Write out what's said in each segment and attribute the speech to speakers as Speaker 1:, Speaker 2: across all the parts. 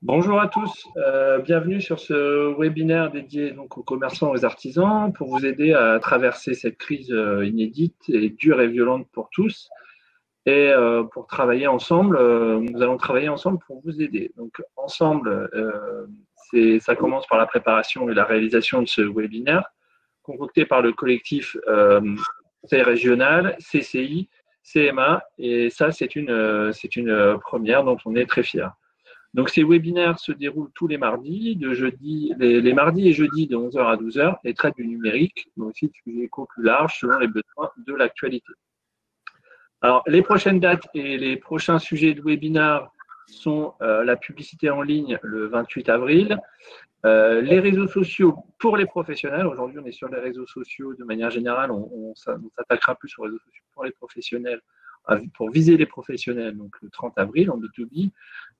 Speaker 1: Bonjour à tous, bienvenue sur ce webinaire dédié donc aux commerçants et aux artisans pour vous aider à traverser cette crise inédite et dure et violente pour tous. Et pour travailler ensemble, nous allons travailler ensemble pour vous aider. Donc ensemble, ça commence par la préparation et la réalisation de ce webinaire concocté par le collectif Conseil régional, CCI, CMA, et ça c'est une première dont on est très fiers. Donc, ces webinaires se déroulent tous les mardis, les mardis et jeudis de 11h à 12h et traitent du numérique, mais aussi de sujets plus larges selon les besoins de l'actualité. Alors, les prochaines dates et les prochains sujets de webinaire sont la publicité en ligne le 28 avril, les réseaux sociaux pour les professionnels. Aujourd'hui, on est sur les réseaux sociaux de manière générale, on s'attaquera plus aux réseaux sociaux pour les professionnels, pour viser les professionnels, donc le 30 avril en B2B.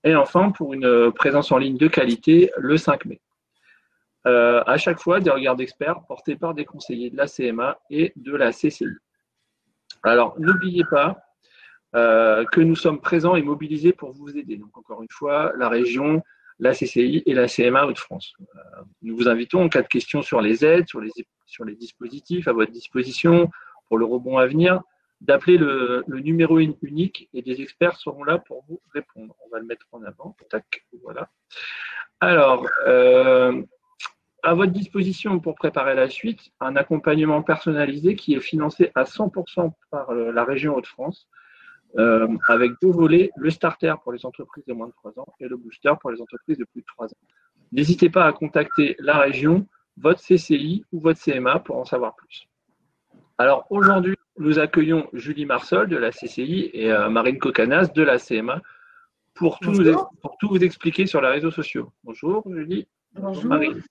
Speaker 1: Et enfin, pour une présence en ligne de qualité, le 5 mai. À chaque fois, des regards d'experts portés par des conseillers de la CMA et de la CCI. Alors, n'oubliez pas que nous sommes présents et mobilisés pour vous aider. Donc, encore une fois, la région, la CCI et la CMA Hauts-de-France. Nous vous invitons, en cas de questions sur les aides, sur les dispositifs à votre disposition pour le rebond à venir, d'appeler le numéro unique et des experts seront là pour vous répondre. On va le mettre en avant. Tac, voilà. Alors, à votre disposition pour préparer la suite, un accompagnement personnalisé qui est financé à 100% par la région Hauts-de-France, avec deux volets, le starter pour les entreprises de moins de 3 ans et le booster pour les entreprises de plus de 3 ans. N'hésitez pas à contacter la région, votre CCI ou votre CMA pour en savoir plus. Alors aujourd'hui, nous accueillons Julie Marsol de la CCI et Marine Kokanas de la CMA pour tout vous expliquer sur les réseaux sociaux. Bonjour Julie.
Speaker 2: Bonjour
Speaker 1: Marine.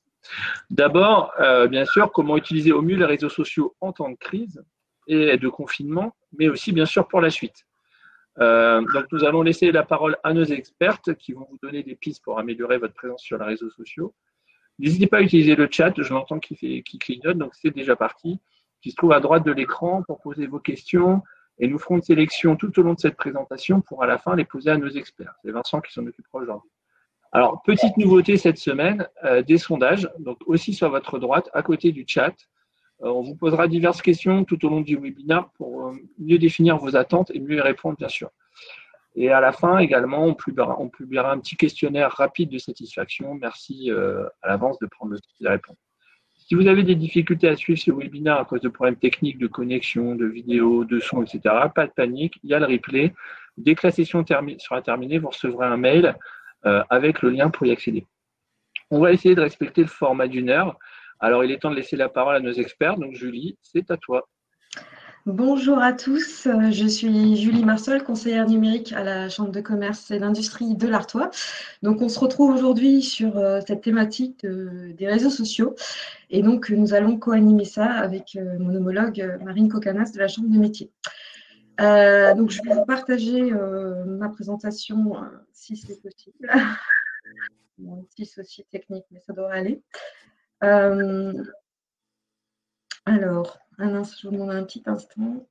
Speaker 1: D'abord, bien sûr, comment utiliser au mieux les réseaux sociaux en temps de crise et de confinement, mais aussi bien sûr pour la suite. Donc nous allons laisser la parole à nos expertes qui vont vous donner des pistes pour améliorer votre présence sur les réseaux sociaux. N'hésitez pas à utiliser le chat, je l'entends qui clignote, donc c'est déjà parti, qui se trouve à droite de l'écran pour poser vos questions et nous ferons une sélection tout au long de cette présentation pour à la fin les poser à nos experts. C'est Vincent qui s'en occupera aujourd'hui. Alors, petite nouveauté cette semaine, des sondages, donc aussi sur votre droite, à côté du chat. On vous posera diverses questions tout au long du webinaire pour mieux définir vos attentes et mieux y répondre, bien sûr. Et à la fin, également, on publiera un petit questionnaire rapide de satisfaction. Merci à l'avance de prendre le temps d'y répondre. Si vous avez des difficultés à suivre ce webinaire à cause de problèmes techniques de connexion, de vidéo, de son, etc., pas de panique, il y a le replay. Dès que la session sera terminée, vous recevrez un mail avec le lien pour y accéder. On va essayer de respecter le format d'1 heure. Alors, il est temps de laisser la parole à nos experts. Donc, Julie, c'est à toi.
Speaker 2: Bonjour à tous, je suis Julie Marsol, conseillère numérique à la Chambre de commerce et d'industrie de l'Artois. Donc, on se retrouve aujourd'hui sur cette thématique des réseaux sociaux. Et donc, nous allons co-animer ça avec mon homologue Marine Kokanas de la Chambre de métier. Donc, je vais vous partager ma présentation si c'est possible. Bon, un petit souci technique, mais ça devrait aller. Alors, je vous demande un petit instant.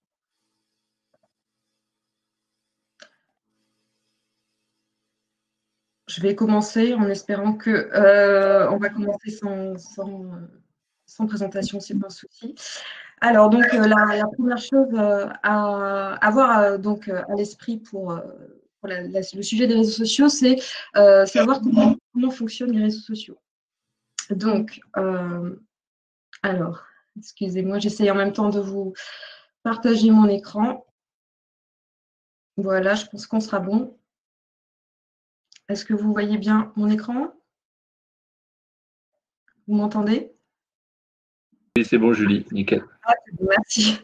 Speaker 2: Je vais commencer en espérant que on va commencer sans présentation, c'est pas un souci. Alors, donc, la première chose à avoir donc, à l'esprit pour le sujet des réseaux sociaux, c'est savoir comment fonctionnent les réseaux sociaux. Donc, alors, excusez-moi, j'essaie en même temps de vous partager mon écran. Voilà, je pense qu'on sera bon. Est-ce que vous voyez bien mon écran? Vous m'entendez?
Speaker 1: Oui, c'est bon, Julie, nickel.
Speaker 2: Ah, merci.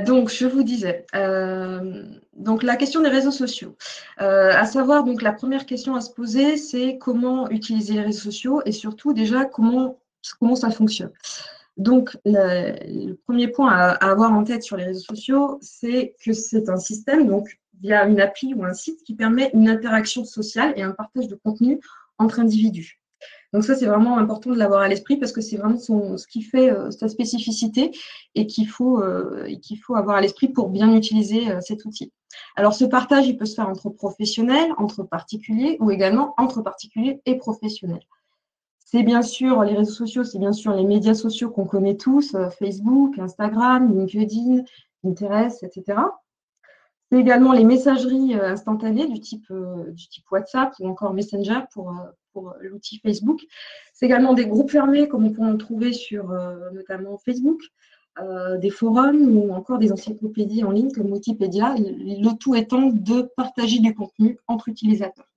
Speaker 2: Donc, je vous disais, donc la question des réseaux sociaux. À savoir, donc la première question à se poser, c'est comment utiliser les réseaux sociaux et surtout déjà comment ça fonctionne. Donc, le premier point à avoir en tête sur les réseaux sociaux, c'est que c'est un système, donc via une appli ou un site qui permet une interaction sociale et un partage de contenu entre individus. Donc ça, c'est vraiment important de l'avoir à l'esprit parce que c'est vraiment ce qui fait sa spécificité et qu'il faut avoir à l'esprit pour bien utiliser cet outil. Alors, ce partage, il peut se faire entre professionnels, entre particuliers ou également entre particuliers et professionnels. C'est bien sûr les réseaux sociaux, c'est bien sûr les médias sociaux qu'on connaît tous, Facebook, Instagram, LinkedIn, Pinterest, etc. C'est également les messageries instantanées du type WhatsApp ou encore Messenger pour l'outil Facebook. C'est également des groupes fermés comme on peut en trouver sur notamment Facebook, des forums ou encore des encyclopédies en ligne comme Wikipédia, le tout étant de partager du contenu entre utilisateurs.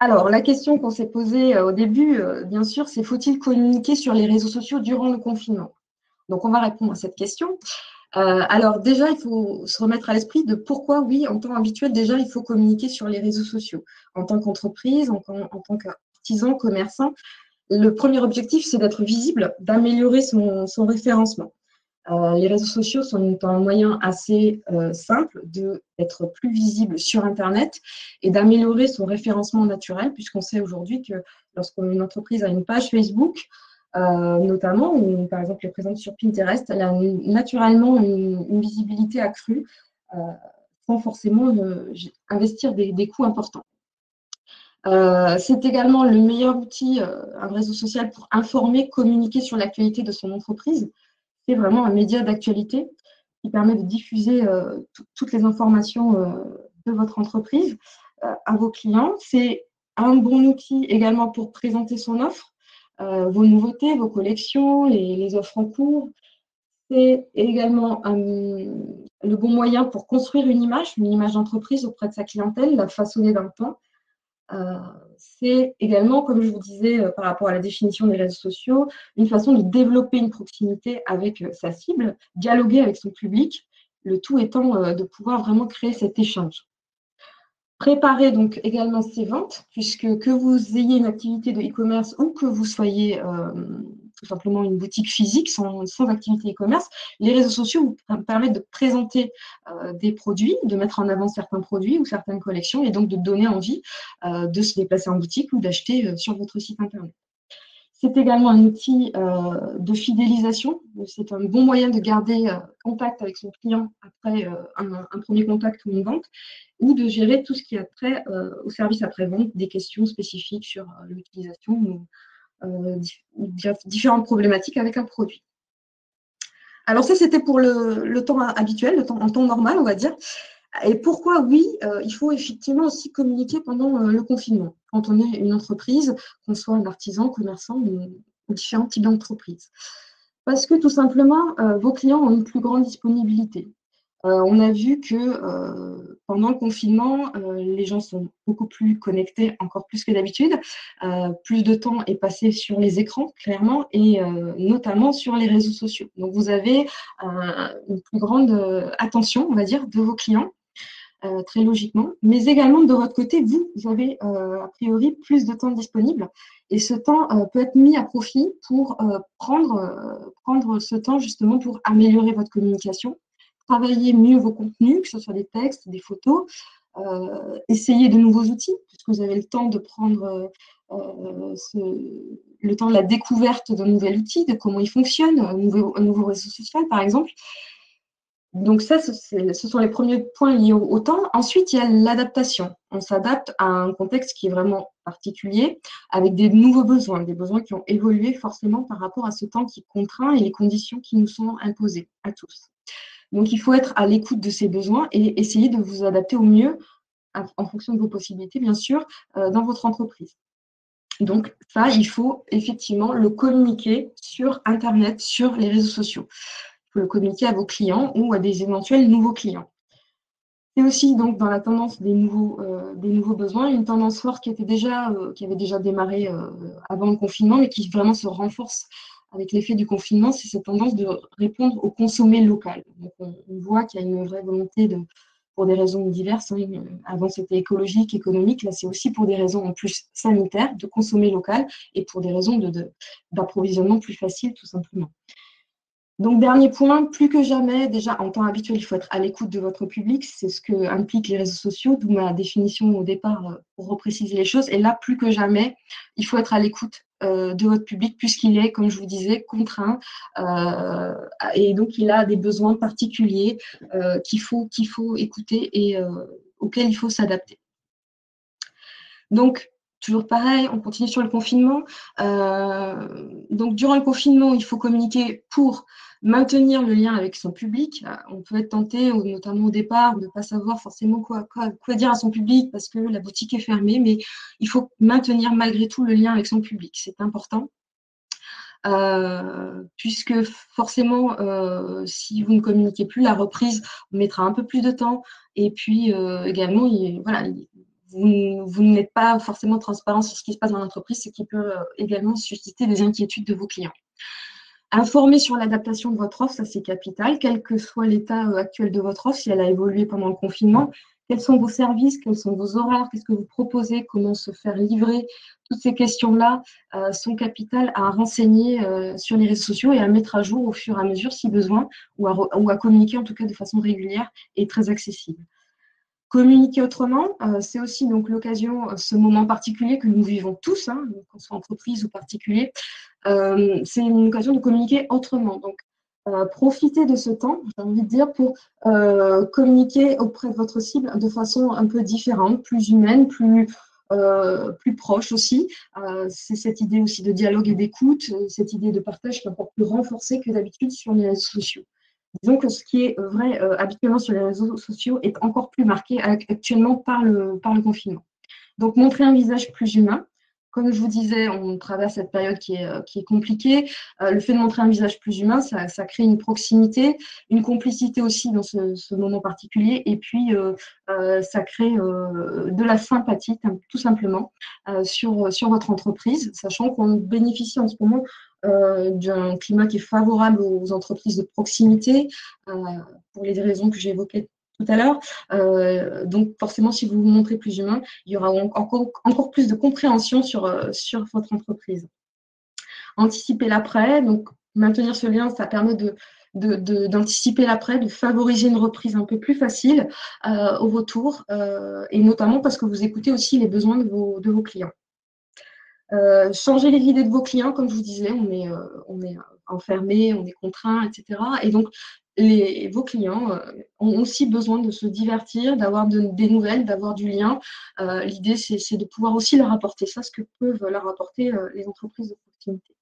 Speaker 2: Alors, la question qu'on s'est posée au début, bien sûr, c'est faut-il communiquer sur les réseaux sociaux durant le confinement? Donc, on va répondre à cette question. Alors déjà, il faut se remettre à l'esprit de pourquoi, oui, en temps habituel, déjà, il faut communiquer sur les réseaux sociaux. En tant qu'entreprise, en tant qu'artisan, commerçant, le premier objectif, c'est d'être visible, d'améliorer son référencement. Les réseaux sociaux sont un moyen assez simple d'être plus visible sur Internet et d'améliorer son référencement naturel, puisqu'on sait aujourd'hui que lorsqu'une entreprise a une page Facebook, notamment, ou par exemple est présente sur Pinterest, elle a naturellement une visibilité accrue sans forcément investir des coûts importants. C'est également le meilleur outil, un réseau social, pour informer, communiquer sur l'actualité de son entreprise. C'est vraiment un média d'actualité qui permet de diffuser toutes les informations de votre entreprise à vos clients. C'est un bon outil également pour présenter son offre, vos nouveautés, vos collections, les offres en cours. C'est également le bon moyen pour construire une image d'entreprise auprès de sa clientèle, la façonner dans le temps. C'est également, comme je vous disais par rapport à la définition des réseaux sociaux, une façon de développer une proximité avec sa cible, dialoguer avec son public, le tout étant de pouvoir vraiment créer cet échange. Préparer donc également ses ventes, puisque que vous ayez une activité de e-commerce ou que vous soyez tout simplement une boutique physique sans activité e-commerce, les réseaux sociaux vous permettent de présenter des produits, de mettre en avant certains produits ou certaines collections et donc de donner envie de se déplacer en boutique ou d'acheter sur votre site internet. C'est également un outil de fidélisation. C'est un bon moyen de garder contact avec son client après un premier contact ou une vente, ou de gérer tout ce qui a trait au service après-vente, des questions spécifiques sur l'utilisation ou différentes problématiques avec un produit. Alors ça, c'était pour le temps habituel, en temps normal, on va dire. Et pourquoi, oui, il faut effectivement aussi communiquer pendant le confinement, quand on est une entreprise, qu'on soit un artisan, commerçant ou différents types d'entreprises. Parce que tout simplement, vos clients ont une plus grande disponibilité. On a vu que pendant le confinement, les gens sont beaucoup plus connectés, encore plus que d'habitude. Plus de temps est passé sur les écrans, clairement, et notamment sur les réseaux sociaux. Donc, vous avez une plus grande attention, on va dire, de vos clients. Très logiquement, mais également de votre côté, vous avez a priori plus de temps disponible et ce temps peut être mis à profit pour prendre ce temps justement pour améliorer votre communication, travailler mieux vos contenus, que ce soit des textes, des photos, essayer de nouveaux outils, puisque vous avez le temps de prendre le temps de la découverte d'un nouvel outil, de comment il fonctionne, un nouveau réseau social par exemple. Donc ça, ce sont les premiers points liés au temps. Ensuite, il y a l'adaptation. On s'adapte à un contexte qui est vraiment particulier, avec des nouveaux besoins, des besoins qui ont évolué forcément par rapport à ce temps qui contraint et les conditions qui nous sont imposées à tous. Donc, il faut être à l'écoute de ces besoins et essayer de vous adapter au mieux, en fonction de vos possibilités, bien sûr, dans votre entreprise. Donc, ça, il faut effectivement le communiquer sur Internet, sur les réseaux sociaux. Il faut le communiquer à vos clients ou à des éventuels nouveaux clients. C'est aussi donc dans la tendance des nouveaux besoins, une tendance forte qui avait déjà démarré avant le confinement, mais qui vraiment se renforce avec l'effet du confinement, c'est cette tendance de répondre au consommer local. Donc on voit qu'il y a une vraie volonté pour des raisons diverses. Avant c'était écologique, économique, là c'est aussi pour des raisons en plus sanitaires, de consommer local et pour des raisons d'approvisionnement plus facile tout simplement. Donc, dernier point, plus que jamais, déjà en temps habituel, il faut être à l'écoute de votre public. C'est ce que impliquent les réseaux sociaux, d'où ma définition au départ pour repréciser les choses. Et là, plus que jamais, il faut être à l'écoute de votre public puisqu'il est, comme je vous disais, contraint. Et donc, il a des besoins particuliers qu'il faut écouter et auxquels il faut s'adapter. Donc, toujours pareil, on continue sur le confinement. Donc, durant le confinement, il faut communiquer pour maintenir le lien avec son public. On peut être tenté, notamment au départ, de ne pas savoir forcément quoi dire à son public parce que la boutique est fermée, mais il faut maintenir malgré tout le lien avec son public. C'est important. Puisque forcément, si vous ne communiquez plus, la reprise mettra un peu plus de temps. Et puis également, voilà, vous n'êtes pas forcément transparent sur ce qui se passe dans l'entreprise, ce qui peut également susciter des inquiétudes de vos clients. Informer sur l'adaptation de votre offre, ça c'est capital, quel que soit l'état actuel de votre offre, si elle a évolué pendant le confinement. Quels sont vos services, quels sont vos horaires, qu'est-ce que vous proposez, comment se faire livrer. Toutes ces questions-là sont capitales à renseigner sur les réseaux sociaux et à mettre à jour au fur et à mesure si besoin, ou à communiquer en tout cas de façon régulière et très accessible. Communiquer autrement, c'est aussi donc l'occasion, ce moment particulier que nous vivons tous, hein, qu'on soit entreprise ou particulier, c'est une occasion de communiquer autrement. Donc, profitez de ce temps, j'ai envie de dire, pour communiquer auprès de votre cible de façon un peu différente, plus humaine, plus proche aussi. C'est cette idée aussi de dialogue et d'écoute, cette idée de partage qui est encore plus renforcée que d'habitude sur les réseaux sociaux. Disons que ce qui est vrai habituellement sur les réseaux sociaux est encore plus marqué actuellement par le confinement. Donc, montrer un visage plus humain. Comme je vous disais, on traverse cette période qui est compliquée. Le fait de montrer un visage plus humain, ça crée une proximité, une complicité aussi dans ce moment particulier. Et puis, ça crée de la sympathie, tout simplement, sur votre entreprise, sachant qu'on bénéficie en ce moment d'un climat qui est favorable aux entreprises de proximité, pour les raisons que j'ai évoquées tout à l'heure. Donc, forcément, si vous vous montrez plus humain, il y aura encore plus de compréhension sur votre entreprise. Anticiper l'après, donc maintenir ce lien, ça permet d'anticiper l'après, de favoriser une reprise un peu plus facile au retour, et notamment parce que vous écoutez aussi les besoins de vos clients. Changer les idées de vos clients, comme je vous disais, on est enfermé, on est contraint, etc. Et donc, vos clients ont aussi besoin de se divertir, d'avoir des nouvelles, d'avoir du lien. L'idée, c'est de pouvoir aussi leur apporter ça, ce que peuvent leur apporter les entreprises de proximité.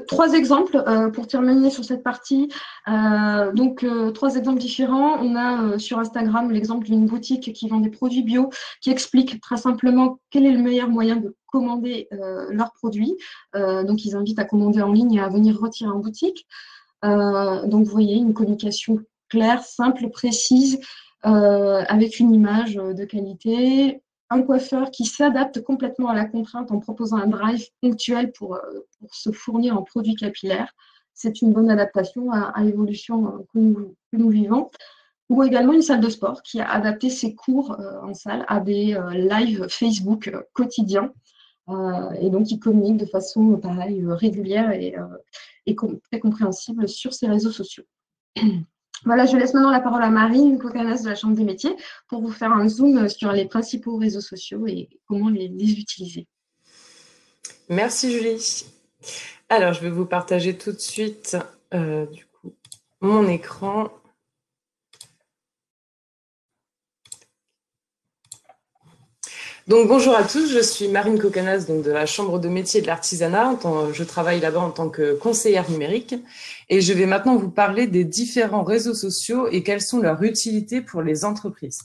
Speaker 2: Trois exemples pour terminer sur cette partie. Donc, trois exemples différents. On a sur Instagram l'exemple d'une boutique qui vend des produits bio, qui explique très simplement quel est le meilleur moyen de commander leurs produits. Donc, ils invitent à commander en ligne et à venir retirer en boutique. Donc, vous voyez, une communication claire, simple, précise, avec une image de qualité. Un coiffeur qui s'adapte complètement à la contrainte en proposant un drive ponctuel pour se fournir en produits capillaires. C'est une bonne adaptation à l'évolution que nous vivons. Ou également une salle de sport qui a adapté ses cours en salle à des lives Facebook quotidiens. Et donc, il communique de façon, pareil, régulière et très compréhensible sur ses réseaux sociaux. Voilà, je laisse maintenant la parole à Marine Kokanas de la Chambre des métiers pour vous faire un zoom sur les principaux réseaux sociaux et comment les utiliser.
Speaker 3: Merci Julie. Alors, je vais vous partager tout de suite du coup, mon écran. Donc, bonjour à tous, je suis Marine Kokanas donc, de la Chambre de métier et de l'artisanat. Je travaille là-bas en tant que conseillère numérique et je vais maintenant vous parler des différents réseaux sociaux et quelles sont leurs utilités pour les entreprises.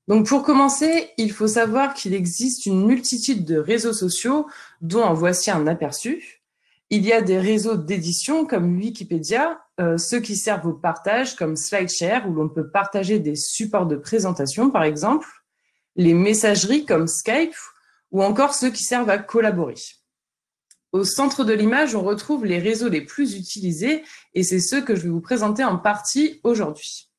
Speaker 3: Donc, pour commencer, il faut savoir qu'il existe une multitude de réseaux sociaux dont en voici un aperçu. Il y a des réseaux d'édition comme Wikipédia, ceux qui servent au partage comme SlideShare où l'on peut partager des supports de présentation par exemple, les messageries comme Skype ou encore ceux qui servent à collaborer. Au centre de l'image, on retrouve les réseaux les plus utilisés et c'est ceux que je vais vous présenter en partie aujourd'hui.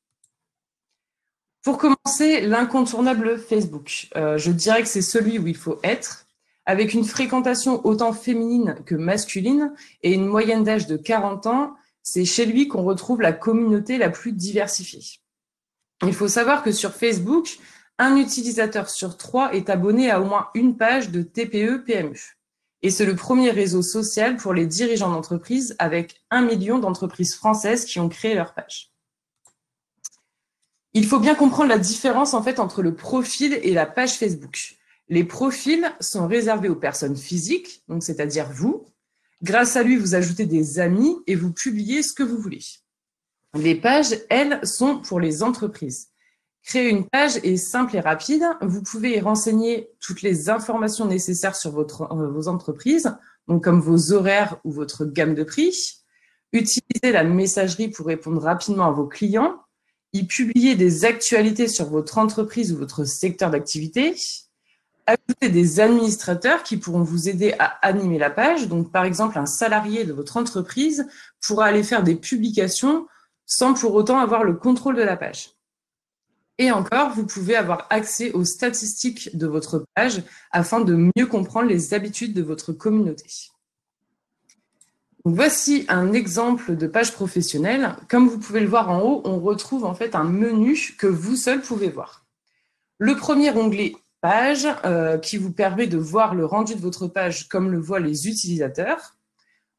Speaker 3: Pour commencer, l'incontournable Facebook. Je dirais que c'est celui où il faut être. Avec une fréquentation autant féminine que masculine et une moyenne d'âge de 40 ans, c'est chez lui qu'on retrouve la communauté la plus diversifiée. Il faut savoir que sur Facebook, un utilisateur sur 3 est abonné à au moins une page de TPE-PME. Et c'est le premier réseau social pour les dirigeants d'entreprise avec 1 million d'entreprises françaises qui ont créé leur page. Il faut bien comprendre la différence en fait entre le profil et la page Facebook. Les profils sont réservés aux personnes physiques, donc c'est-à-dire vous. Grâce à lui, vous ajoutez des amis et vous publiez ce que vous voulez. Les pages, elles, sont pour les entreprises. Créer une page est simple et rapide. Vous pouvez y renseigner toutes les informations nécessaires sur vos entreprises, donc comme vos horaires ou votre gamme de prix. Utiliser la messagerie pour répondre rapidement à vos clients. Y publier des actualités sur votre entreprise ou votre secteur d'activité. Ajouter des administrateurs qui pourront vous aider à animer la page. Donc, par exemple, un salarié de votre entreprise pourra aller faire des publications sans pour autant avoir le contrôle de la page. Et encore, vous pouvez avoir accès aux statistiques de votre page afin de mieux comprendre les habitudes de votre communauté. Donc, voici un exemple de page professionnelle. Comme vous pouvez le voir en haut, on retrouve en fait un menu que vous seul pouvez voir. Le premier onglet page qui vous permet de voir le rendu de votre page comme le voient les utilisateurs.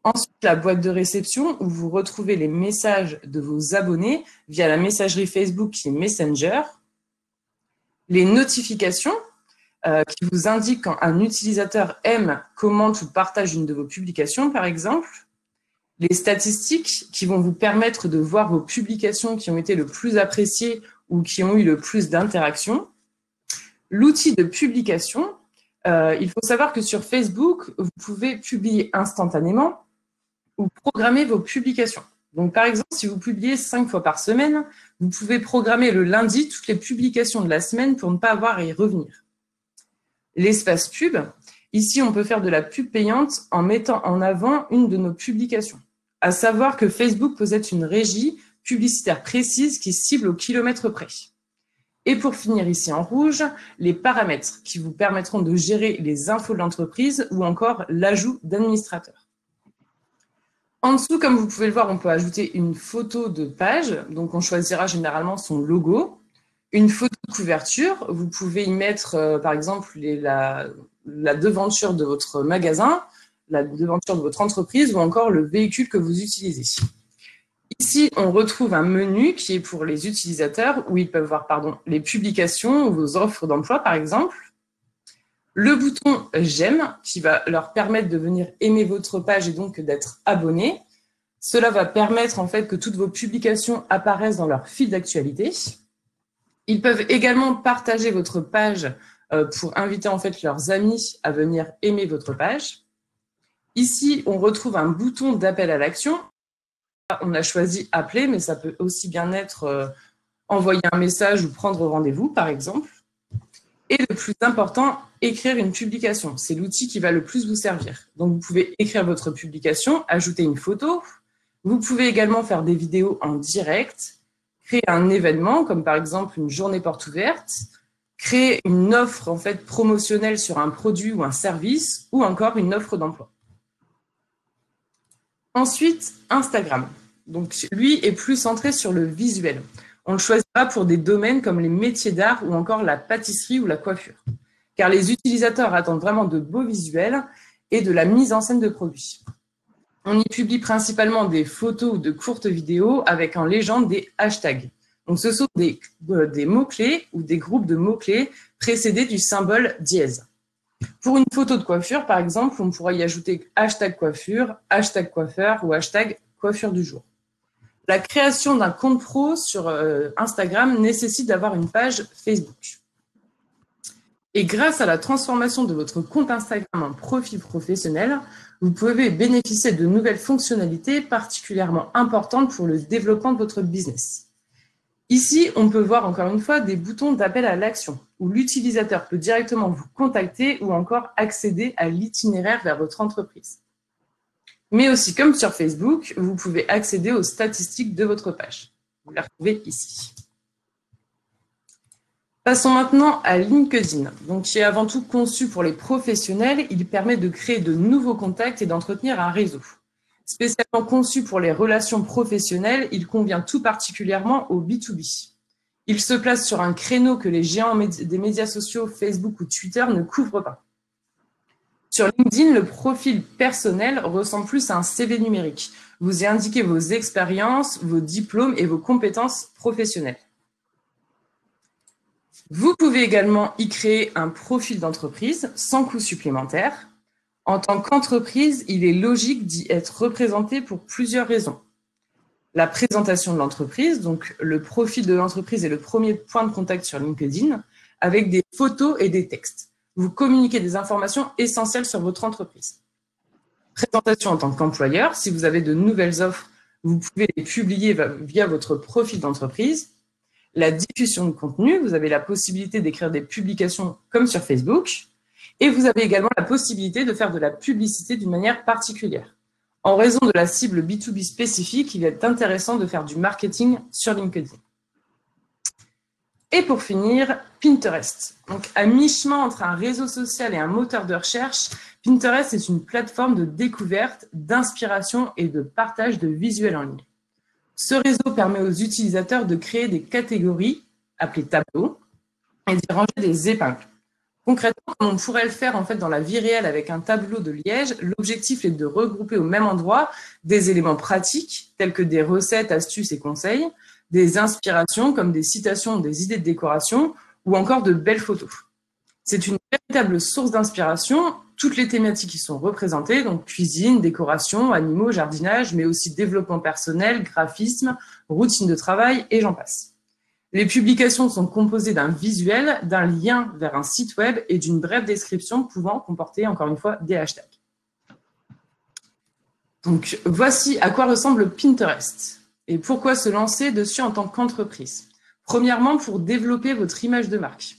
Speaker 3: Ensuite, la boîte de réception où vous retrouvez les messages de vos abonnés via la messagerie Facebook qui est Messenger. Les notifications qui vous indiquent quand un utilisateur aime, commente ou partage une de vos publications, par exemple. Les statistiques qui vont vous permettre de voir vos publications qui ont été le plus appréciées ou qui ont eu le plus d'interactions. L'outil de publication, il faut savoir que sur Facebook, vous pouvez publier instantanément ou programmer vos publications. Donc, par exemple, si vous publiez 5 fois par semaine, vous pouvez programmer le lundi toutes les publications de la semaine pour ne pas avoir à y revenir. L'espace pub, ici, on peut faire de la pub payante en mettant en avant une de nos publications. À savoir que Facebook possède une régie publicitaire précise qui cible au kilomètre près. Et pour finir ici en rouge, les paramètres qui vous permettront de gérer les infos de l'entreprise ou encore l'ajout d'administrateurs. En dessous, comme vous pouvez le voir, on peut ajouter une photo de page. Donc, on choisira généralement son logo. Une photo de couverture. Vous pouvez y mettre, par exemple, la devanture de votre magasin, la devanture de votre entreprise ou encore le véhicule que vous utilisez. Ici, on retrouve un menu qui est pour les utilisateurs où ils peuvent voir les publications ou vos offres d'emploi, par exemple. Le bouton « J'aime » qui va leur permettre de venir aimer votre page et donc d'être abonné. Cela va permettre en fait que toutes vos publications apparaissent dans leur fil d'actualité. Ils peuvent également partager votre page pour inviter en fait leurs amis à venir aimer votre page. Ici, on retrouve un bouton d'appel à l'action. On a choisi « Appeler », mais ça peut aussi bien être envoyer un message ou prendre rendez-vous, par exemple. Et le plus important, écrire une publication. C'est l'outil qui va le plus vous servir. Donc, vous pouvez écrire votre publication, ajouter une photo. Vous pouvez également faire des vidéos en direct, créer un événement, comme par exemple une journée porte ouverte, créer une offre en fait promotionnelle sur un produit ou un service, ou encore une offre d'emploi. Ensuite, Instagram. Donc, lui est plus centré sur le visuel. On le choisira pour des domaines comme les métiers d'art ou encore la pâtisserie ou la coiffure. Car les utilisateurs attendent vraiment de beaux visuels et de la mise en scène de produits. On y publie principalement des photos ou de courtes vidéos avec en légende des hashtags. Donc, ce sont des mots-clés ou des groupes de mots-clés précédés du symbole dièse. Pour une photo de coiffure, par exemple, on pourra y ajouter hashtag coiffure, hashtag coiffeur ou hashtag coiffure du jour. La création d'un compte pro sur Instagram nécessite d'avoir une page Facebook. Et grâce à la transformation de votre compte Instagram en profil professionnel, vous pouvez bénéficier de nouvelles fonctionnalités particulièrement importantes pour le développement de votre business. Ici, on peut voir encore une fois des boutons d'appel à l'action où l'utilisateur peut directement vous contacter ou encore accéder à l'itinéraire vers votre entreprise. Mais aussi, comme sur Facebook, vous pouvez accéder aux statistiques de votre page. Vous les retrouvez ici. Passons maintenant à LinkedIn. Donc, qui est avant tout conçu pour les professionnels, il permet de créer de nouveaux contacts et d'entretenir un réseau. Spécialement conçu pour les relations professionnelles, il convient tout particulièrement au B2B. Il se place sur un créneau que les géants des médias sociaux, Facebook ou Twitter, ne couvrent pas. Sur LinkedIn, le profil personnel ressemble plus à un CV numérique. Vous y indiquez vos expériences, vos diplômes et vos compétences professionnelles. Vous pouvez également y créer un profil d'entreprise sans coût supplémentaire. En tant qu'entreprise, il est logique d'y être représenté pour plusieurs raisons. La présentation de l'entreprise, donc le profil de l'entreprise est le premier point de contact sur LinkedIn, avec des photos et des textes. Vous communiquez des informations essentielles sur votre entreprise. Présentation en tant qu'employeur, si vous avez de nouvelles offres, vous pouvez les publier via votre profil d'entreprise. La diffusion de contenu, vous avez la possibilité d'écrire des publications comme sur Facebook. Et vous avez également la possibilité de faire de la publicité d'une manière particulière. En raison de la cible B2B spécifique, il est intéressant de faire du marketing sur LinkedIn. Et pour finir, Pinterest. Donc, à mi-chemin entre un réseau social et un moteur de recherche, Pinterest est une plateforme de découverte, d'inspiration et de partage de visuels en ligne. Ce réseau permet aux utilisateurs de créer des catégories, appelées tableaux, et d'y ranger des épingles. Concrètement, comme on pourrait le faire en fait dans la vie réelle avec un tableau de liège, l'objectif est de regrouper au même endroit des éléments pratiques, tels que des recettes, astuces et conseils, des inspirations comme des citations, des idées de décoration ou encore de belles photos. C'est une véritable source d'inspiration. Toutes les thématiques y sont représentées, donc cuisine, décoration, animaux, jardinage, mais aussi développement personnel, graphisme, routine de travail et j'en passe. Les publications sont composées d'un visuel, d'un lien vers un site web et d'une brève description pouvant comporter, encore une fois, des hashtags. Donc, voici à quoi ressemble Pinterest et pourquoi se lancer dessus en tant qu'entreprise. Premièrement, pour développer votre image de marque.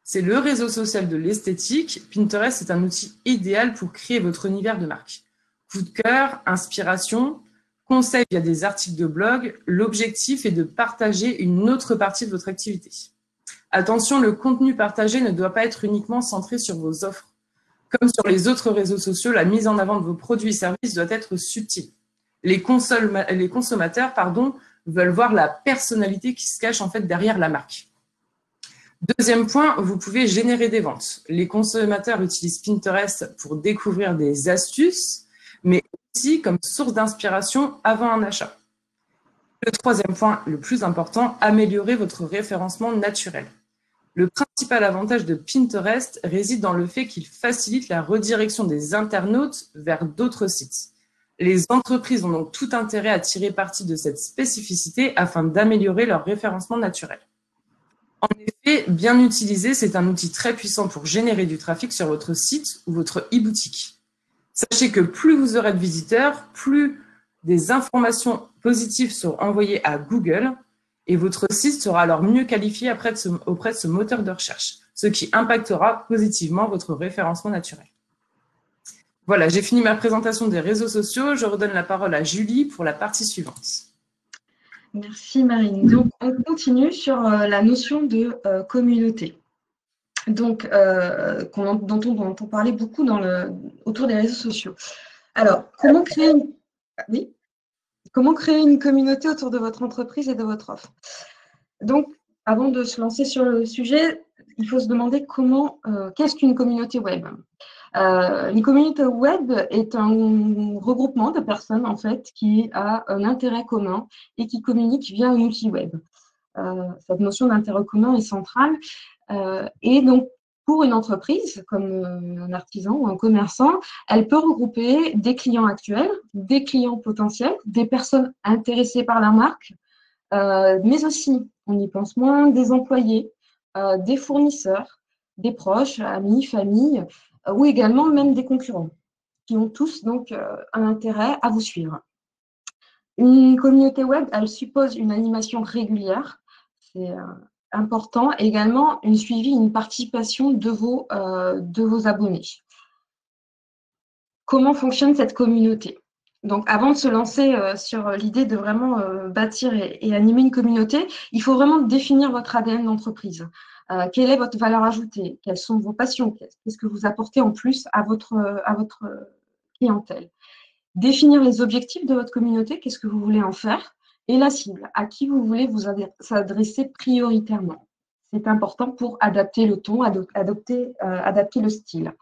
Speaker 3: C'est le réseau social de l'esthétique. Pinterest est un outil idéal pour créer votre univers de marque. Coup de cœur, inspiration, conseils via des articles de blog, l'objectif est de partager une autre partie de votre activité. Attention, le contenu partagé ne doit pas être uniquement centré sur vos offres. Comme sur les autres réseaux sociaux, la mise en avant de vos produits et services doit être subtile. Les consommateurs veulent voir la personnalité qui se cache en fait derrière la marque. Deuxième point, vous pouvez générer des ventes. Les consommateurs utilisent Pinterest pour découvrir des astuces, mais aussi comme source d'inspiration avant un achat. Le troisième point, le plus important, améliorer votre référencement naturel. Le principal avantage de Pinterest réside dans le fait qu'il facilite la redirection des internautes vers d'autres sites. Les entreprises ont donc tout intérêt à tirer parti de cette spécificité afin d'améliorer leur référencement naturel. En effet, bien utilisé, c'est un outil très puissant pour générer du trafic sur votre site ou votre e-boutique. Sachez que plus vous aurez de visiteurs, plus des informations positives seront envoyées à Google et votre site sera alors mieux qualifié auprès de ce moteur de recherche, ce qui impactera positivement votre référencement naturel. Voilà, j'ai fini ma présentation des réseaux sociaux. Je redonne la parole à Julie pour la partie suivante.
Speaker 2: Merci Marine. Donc, on continue sur la notion de communauté. Donc, dont on entend parler beaucoup autour des réseaux sociaux. Alors, comment créer une communauté autour de votre entreprise et de votre offre? Donc, avant de se lancer sur le sujet, il faut se demander qu'est-ce qu'une communauté web? Une communauté web est un regroupement de personnes en fait qui a un intérêt commun et qui communiquent via un outil web. Cette notion d'intérêt commun est centrale et donc pour une entreprise comme un artisan ou un commerçant, elle peut regrouper des clients actuels, des clients potentiels, des personnes intéressées par la marque, mais aussi, on y pense moins, des employés, des fournisseurs, des proches, amis, familles, ou également même des concurrents, qui ont tous donc un intérêt à vous suivre. Une communauté web, elle suppose une animation régulière, c'est important, et également une participation de vos abonnés. Comment fonctionne cette communauté? Donc, avant de se lancer sur l'idée de vraiment bâtir et animer une communauté, il faut vraiment définir votre ADN d'entreprise. Quelle est votre valeur ajoutée? Quelles sont vos passions? Qu'est-ce que vous apportez en plus à votre clientèle? Définir les objectifs de votre communauté, qu'est-ce que vous voulez en faire? Et la cible, à qui vous voulez vous adresser prioritairement. C'est important pour adapter le ton, adapter le style.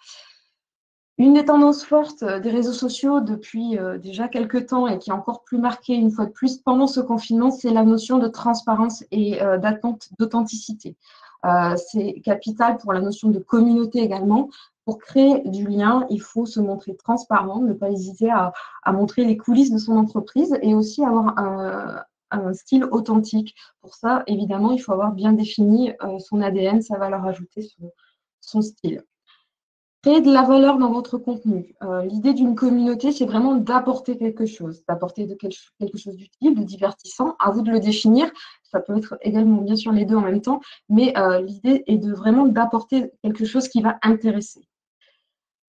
Speaker 2: Une des tendances fortes des réseaux sociaux depuis déjà quelques temps et qui est encore plus marquée une fois de plus pendant ce confinement, c'est la notion de transparence et d'authenticité. C'est capital pour la notion de communauté également. Pour créer du lien, il faut se montrer transparent, ne pas hésiter à montrer les coulisses de son entreprise et aussi avoir un style authentique. Pour ça, évidemment, il faut avoir bien défini son ADN, sa valeur ajoutée, son style. Créer de la valeur dans votre contenu. L'idée d'une communauté, c'est vraiment d'apporter quelque chose, quelque chose d'utile, de divertissant. À vous de le définir. Ça peut être également, bien sûr, les deux en même temps, mais l'idée est vraiment d'apporter quelque chose qui va intéresser.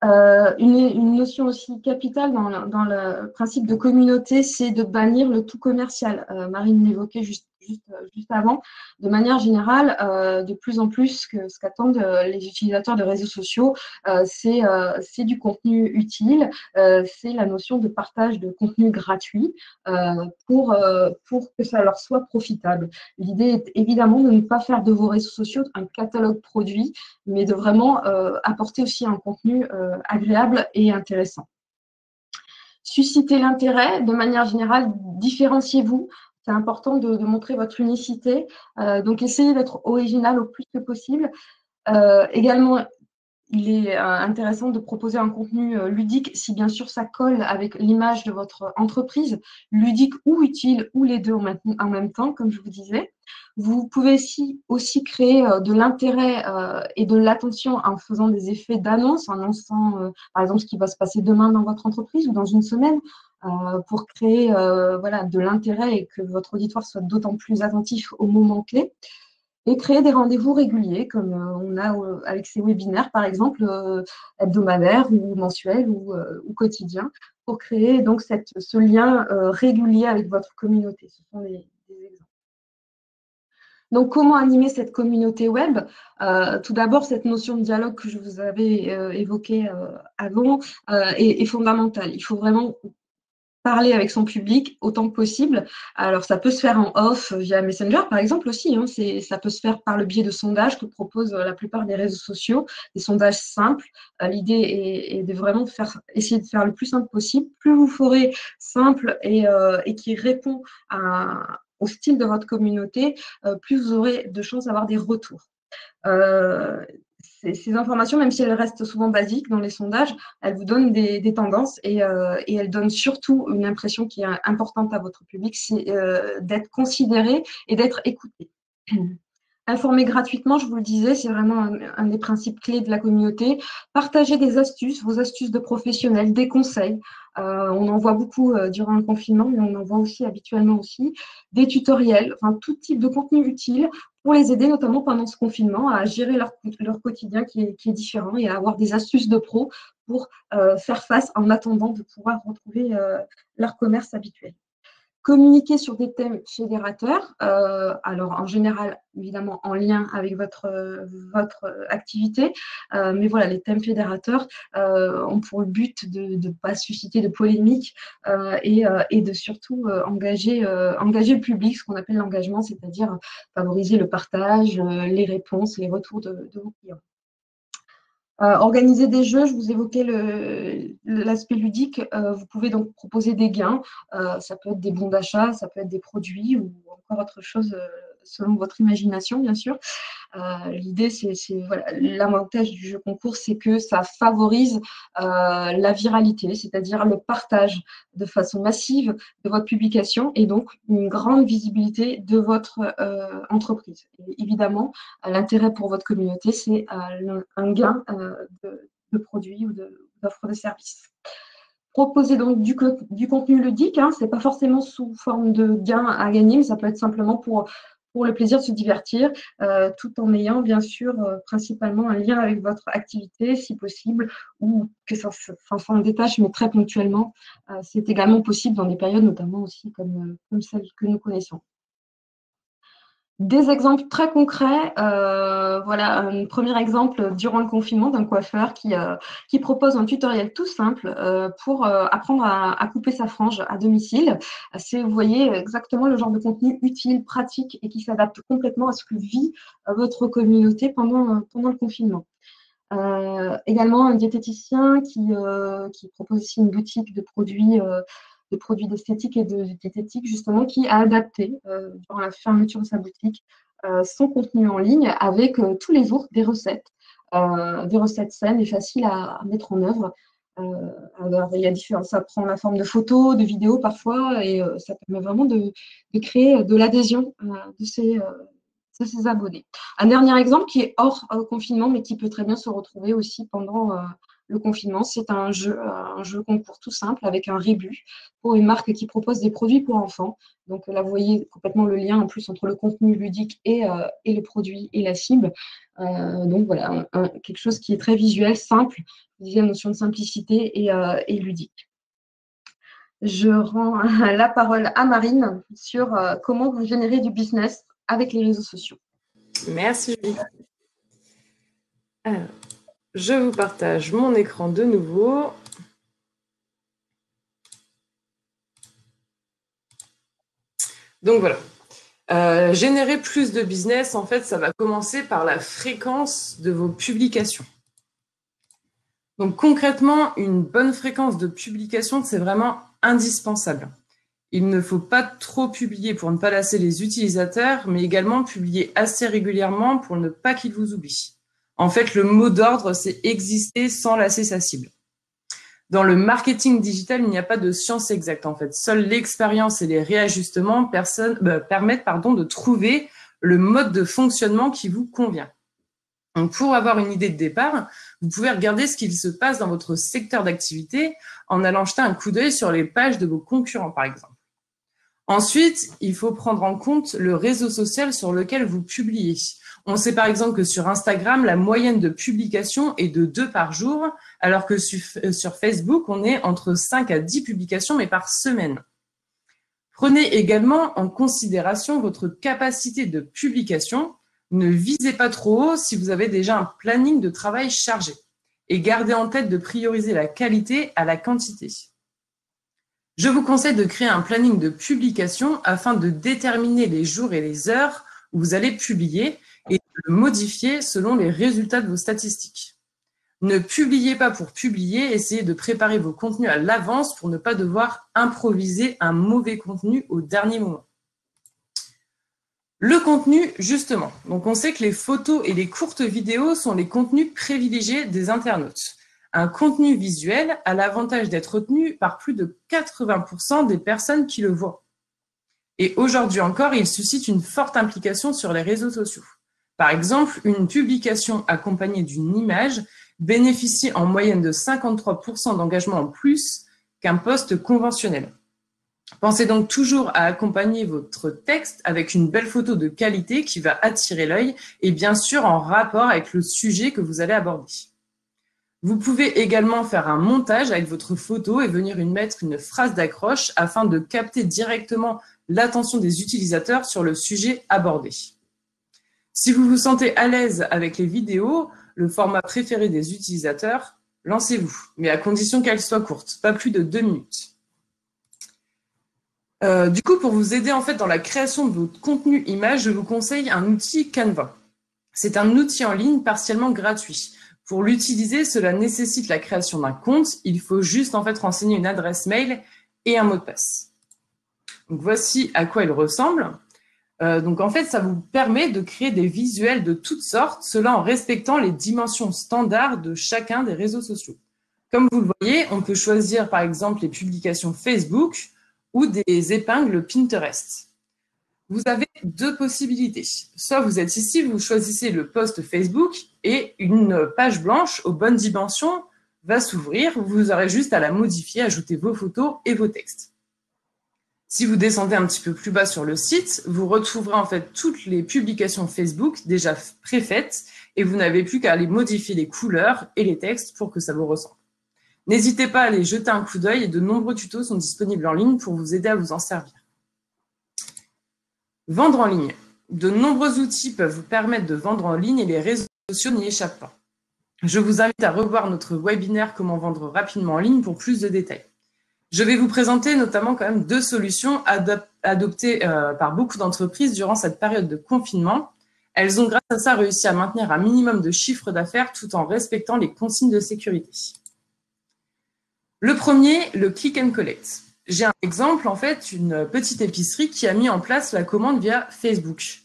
Speaker 2: Une notion aussi capitale dans le principe de communauté, c'est de bannir le tout commercial. Marine l'évoquait juste avant. De manière générale, de plus en plus, ce qu'attendent les utilisateurs de réseaux sociaux, c'est du contenu utile, c'est la notion de partage de contenu gratuit pour que ça leur soit profitable. L'idée est évidemment de ne pas faire de vos réseaux sociaux un catalogue produit, mais de vraiment apporter aussi un contenu agréable et intéressant. Susciter l'intérêt, de manière générale, différenciez-vous. C'est important de montrer votre unicité. Donc, essayez d'être original au plus que possible. Également, il est intéressant de proposer un contenu ludique si bien sûr ça colle avec l'image de votre entreprise, ludique ou utile ou les deux en même temps, comme je vous disais. Vous pouvez aussi créer de l'intérêt et de l'attention en faisant des effets d'annonce, en annonçant par exemple ce qui va se passer demain dans votre entreprise ou dans une semaine pour créer de l'intérêt et que votre auditoire soit d'autant plus attentif aux moments clés. Et créer des rendez-vous réguliers, comme on a avec ces webinaires, par exemple, hebdomadaires ou mensuels ou quotidiens, pour créer donc ce lien régulier avec votre communauté. Ce sont des exemples. Donc, comment animer cette communauté web? Tout d'abord, cette notion de dialogue que je vous avais évoquée avant est fondamentale. Il faut vraiment parler avec son public autant que possible. Alors, ça peut se faire en off via Messenger, par exemple, aussi. Hein. Ça peut se faire par le biais de sondages que proposent la plupart des réseaux sociaux, des sondages simples. L'idée est de vraiment essayer de faire le plus simple possible. Plus vous ferez simple et qui répond au style de votre communauté, plus vous aurez de chances d'avoir des retours. Ces informations, même si elles restent souvent basiques dans les sondages, elles vous donnent des tendances et elles donnent surtout une impression qui est importante à votre public, c'est d'être considéré et d'être écouté. Informer gratuitement, je vous le disais, c'est vraiment un des principes clés de la communauté. Partager des astuces, vos astuces de professionnels, des conseils. On en voit beaucoup durant le confinement, mais on en voit aussi habituellement aussi. Des tutoriels, enfin tout type de contenu utile pour les aider, notamment pendant ce confinement, à gérer leur quotidien qui est différent et à avoir des astuces de pro pour faire face en attendant de pouvoir retrouver leur commerce habituel. Communiquer sur des thèmes fédérateurs, alors en général, évidemment, en lien avec votre activité, mais voilà, les thèmes fédérateurs ont pour le but de ne pas susciter de polémique et de surtout engager le public, ce qu'on appelle l'engagement, c'est-à-dire favoriser le partage, les réponses, les retours de vos clients. Organiser des jeux, je vous évoquais l'aspect ludique. Vous pouvez donc proposer des gains. Ça peut être des bons d'achat, ça peut être des produits ou encore autre chose selon votre imagination, bien sûr. L'idée, voilà, l'avantage du jeu concours, c'est que ça favorise la viralité, c'est-à-dire le partage de façon massive de votre publication et donc une grande visibilité de votre entreprise. Et évidemment, l'intérêt pour votre communauté, c'est un gain de produits ou d'offres de services. Proposer donc du contenu ludique, hein, ce n'est pas forcément sous forme de gain à gagner, mais ça peut être simplement pour le plaisir de se divertir, tout en ayant bien sûr principalement un lien avec votre activité, si possible, ou que ça s'en détache, mais très ponctuellement. C'est également possible dans des périodes notamment aussi comme celles que nous connaissons. Des exemples très concrets. Voilà un premier exemple durant le confinement d'un coiffeur qui propose un tutoriel tout simple pour apprendre à couper sa frange à domicile. Vous voyez exactement le genre de contenu utile, pratique et qui s'adapte complètement à ce que vit votre communauté pendant le confinement. Également un diététicien qui propose aussi une boutique de produits d'esthétique et de diététique, justement, qui a adapté, durant la fermeture de sa boutique, son contenu en ligne avec tous les jours des recettes saines et faciles à mettre en œuvre. Alors, il y a ça prend la forme de photos, de vidéos parfois, et ça permet vraiment de créer de l'adhésion de ses abonnés. Un dernier exemple qui est hors confinement, mais qui peut très bien se retrouver aussi pendant le confinement, c'est un jeu concours tout simple avec un rébut pour une marque qui propose des produits pour enfants. Donc là, vous voyez complètement le lien en plus entre le contenu ludique et le produit et la cible. Donc voilà, quelque chose qui est très visuel, simple, je disais, la notion de simplicité et ludique. Je rends la parole à Marine sur comment vous générez du business avec les réseaux sociaux.
Speaker 3: Merci Julie. Alors, je vous partage mon écran de nouveau. Donc voilà. Générer plus de business, en fait, ça va commencer par la fréquence de vos publications. Donc concrètement, une bonne fréquence de publication, c'est vraiment indispensable. Il ne faut pas trop publier pour ne pas lasser les utilisateurs, mais également publier assez régulièrement pour ne pas qu'ils vous oublient. En fait, le mot d'ordre, c'est exister sans lasser sa cible. Dans le marketing digital, il n'y a pas de science exacte, en fait. Seule l'expérience et les réajustements permettent de trouver le mode de fonctionnement qui vous convient. Donc, pour avoir une idée de départ, vous pouvez regarder ce qu'il se passe dans votre secteur d'activité en allant jeter un coup d'œil sur les pages de vos concurrents, par exemple. Ensuite, il faut prendre en compte le réseau social sur lequel vous publiez. On sait par exemple que sur Instagram, la moyenne de publication est de 2 par jour, alors que sur Facebook, on est entre 5 à 10 publications, mais par semaine. Prenez également en considération votre capacité de publication. Ne visez pas trop haut si vous avez déjà un planning de travail chargé. Et gardez en tête de prioriser la qualité à la quantité. Je vous conseille de créer un planning de publication afin de déterminer les jours et les heures où vous allez publier et de le modifier selon les résultats de vos statistiques. Ne publiez pas pour publier, essayez de préparer vos contenus à l'avance pour ne pas devoir improviser un mauvais contenu au dernier moment. Le contenu, justement. Donc, on sait que les photos et les courtes vidéos sont les contenus privilégiés des internautes. Un contenu visuel a l'avantage d'être retenu par plus de 80% des personnes qui le voient. Et aujourd'hui encore, il suscite une forte implication sur les réseaux sociaux. Par exemple, une publication accompagnée d'une image bénéficie en moyenne de 53% d'engagement en plus qu'un post conventionnel. Pensez donc toujours à accompagner votre texte avec une belle photo de qualité qui va attirer l'œil et bien sûr en rapport avec le sujet que vous allez aborder. Vous pouvez également faire un montage avec votre photo et venir mettre une phrase d'accroche afin de capter directement l'attention des utilisateurs sur le sujet abordé. Si vous vous sentez à l'aise avec les vidéos, le format préféré des utilisateurs, lancez-vous, mais à condition qu'elles soient courtes, pas plus de 2 minutes. Du coup, pour vous aider en fait dans la création de votre contenu image, je vous conseille un outil Canva. C'est un outil en ligne partiellement gratuit. Pour l'utiliser, cela nécessite la création d'un compte. Il faut juste en fait renseigner une adresse mail et un mot de passe. Donc voici à quoi il ressemble. Donc en fait, ça vous permet de créer des visuels de toutes sortes, cela en respectant les dimensions standards de chacun des réseaux sociaux. Comme vous le voyez, on peut choisir par exemple les publications Facebook ou des épingles Pinterest. Vous avez 2 possibilités. Soit vous êtes ici, vous choisissez le post Facebook et une page blanche aux bonnes dimensions va s'ouvrir. Vous aurez juste à la modifier, ajouter vos photos et vos textes. Si vous descendez un petit peu plus bas sur le site, vous retrouverez en fait toutes les publications Facebook déjà préfaites et vous n'avez plus qu'à aller modifier les couleurs et les textes pour que ça vous ressemble. N'hésitez pas à aller jeter un coup d'œil et de nombreux tutos sont disponibles en ligne pour vous aider à vous en servir. Vendre en ligne. De nombreux outils peuvent vous permettre de vendre en ligne et les réseaux sociaux n'y échappent pas. Je vous invite à revoir notre webinaire « Comment vendre rapidement en ligne » pour plus de détails. Je vais vous présenter notamment quand même 2 solutions adoptées par beaucoup d'entreprises durant cette période de confinement. Elles ont grâce à ça réussi à maintenir un minimum de chiffre d'affaires tout en respectant les consignes de sécurité. Le premier, le click and collect. J'ai un exemple, en fait, une petite épicerie qui a mis en place la commande via Facebook.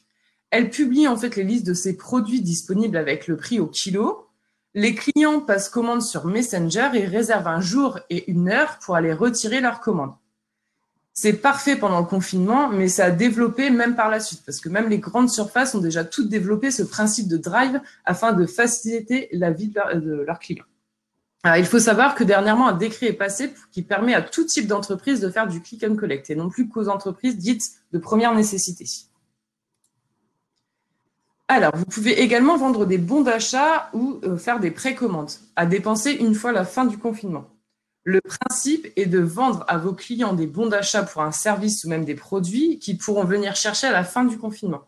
Speaker 3: Elle publie en fait les listes de ses produits disponibles avec le prix au kilo. Les clients passent commande sur Messenger et réservent un jour et une heure pour aller retirer leur commande. C'est parfait pendant le confinement, mais ça a développé même par la suite, parce que même les grandes surfaces ont déjà toutes développé ce principe de drive afin de faciliter la vie de leurs clients. Alors, il faut savoir que dernièrement, un décret est passé qui permet à tout type d'entreprise de faire du click and collect et non plus qu'aux entreprises dites de première nécessité. Alors, vous pouvez également vendre des bons d'achat ou faire des précommandes à dépenser une fois la fin du confinement. Le principe est de vendre à vos clients des bons d'achat pour un service ou même des produits qu'ils pourront venir chercher à la fin du confinement.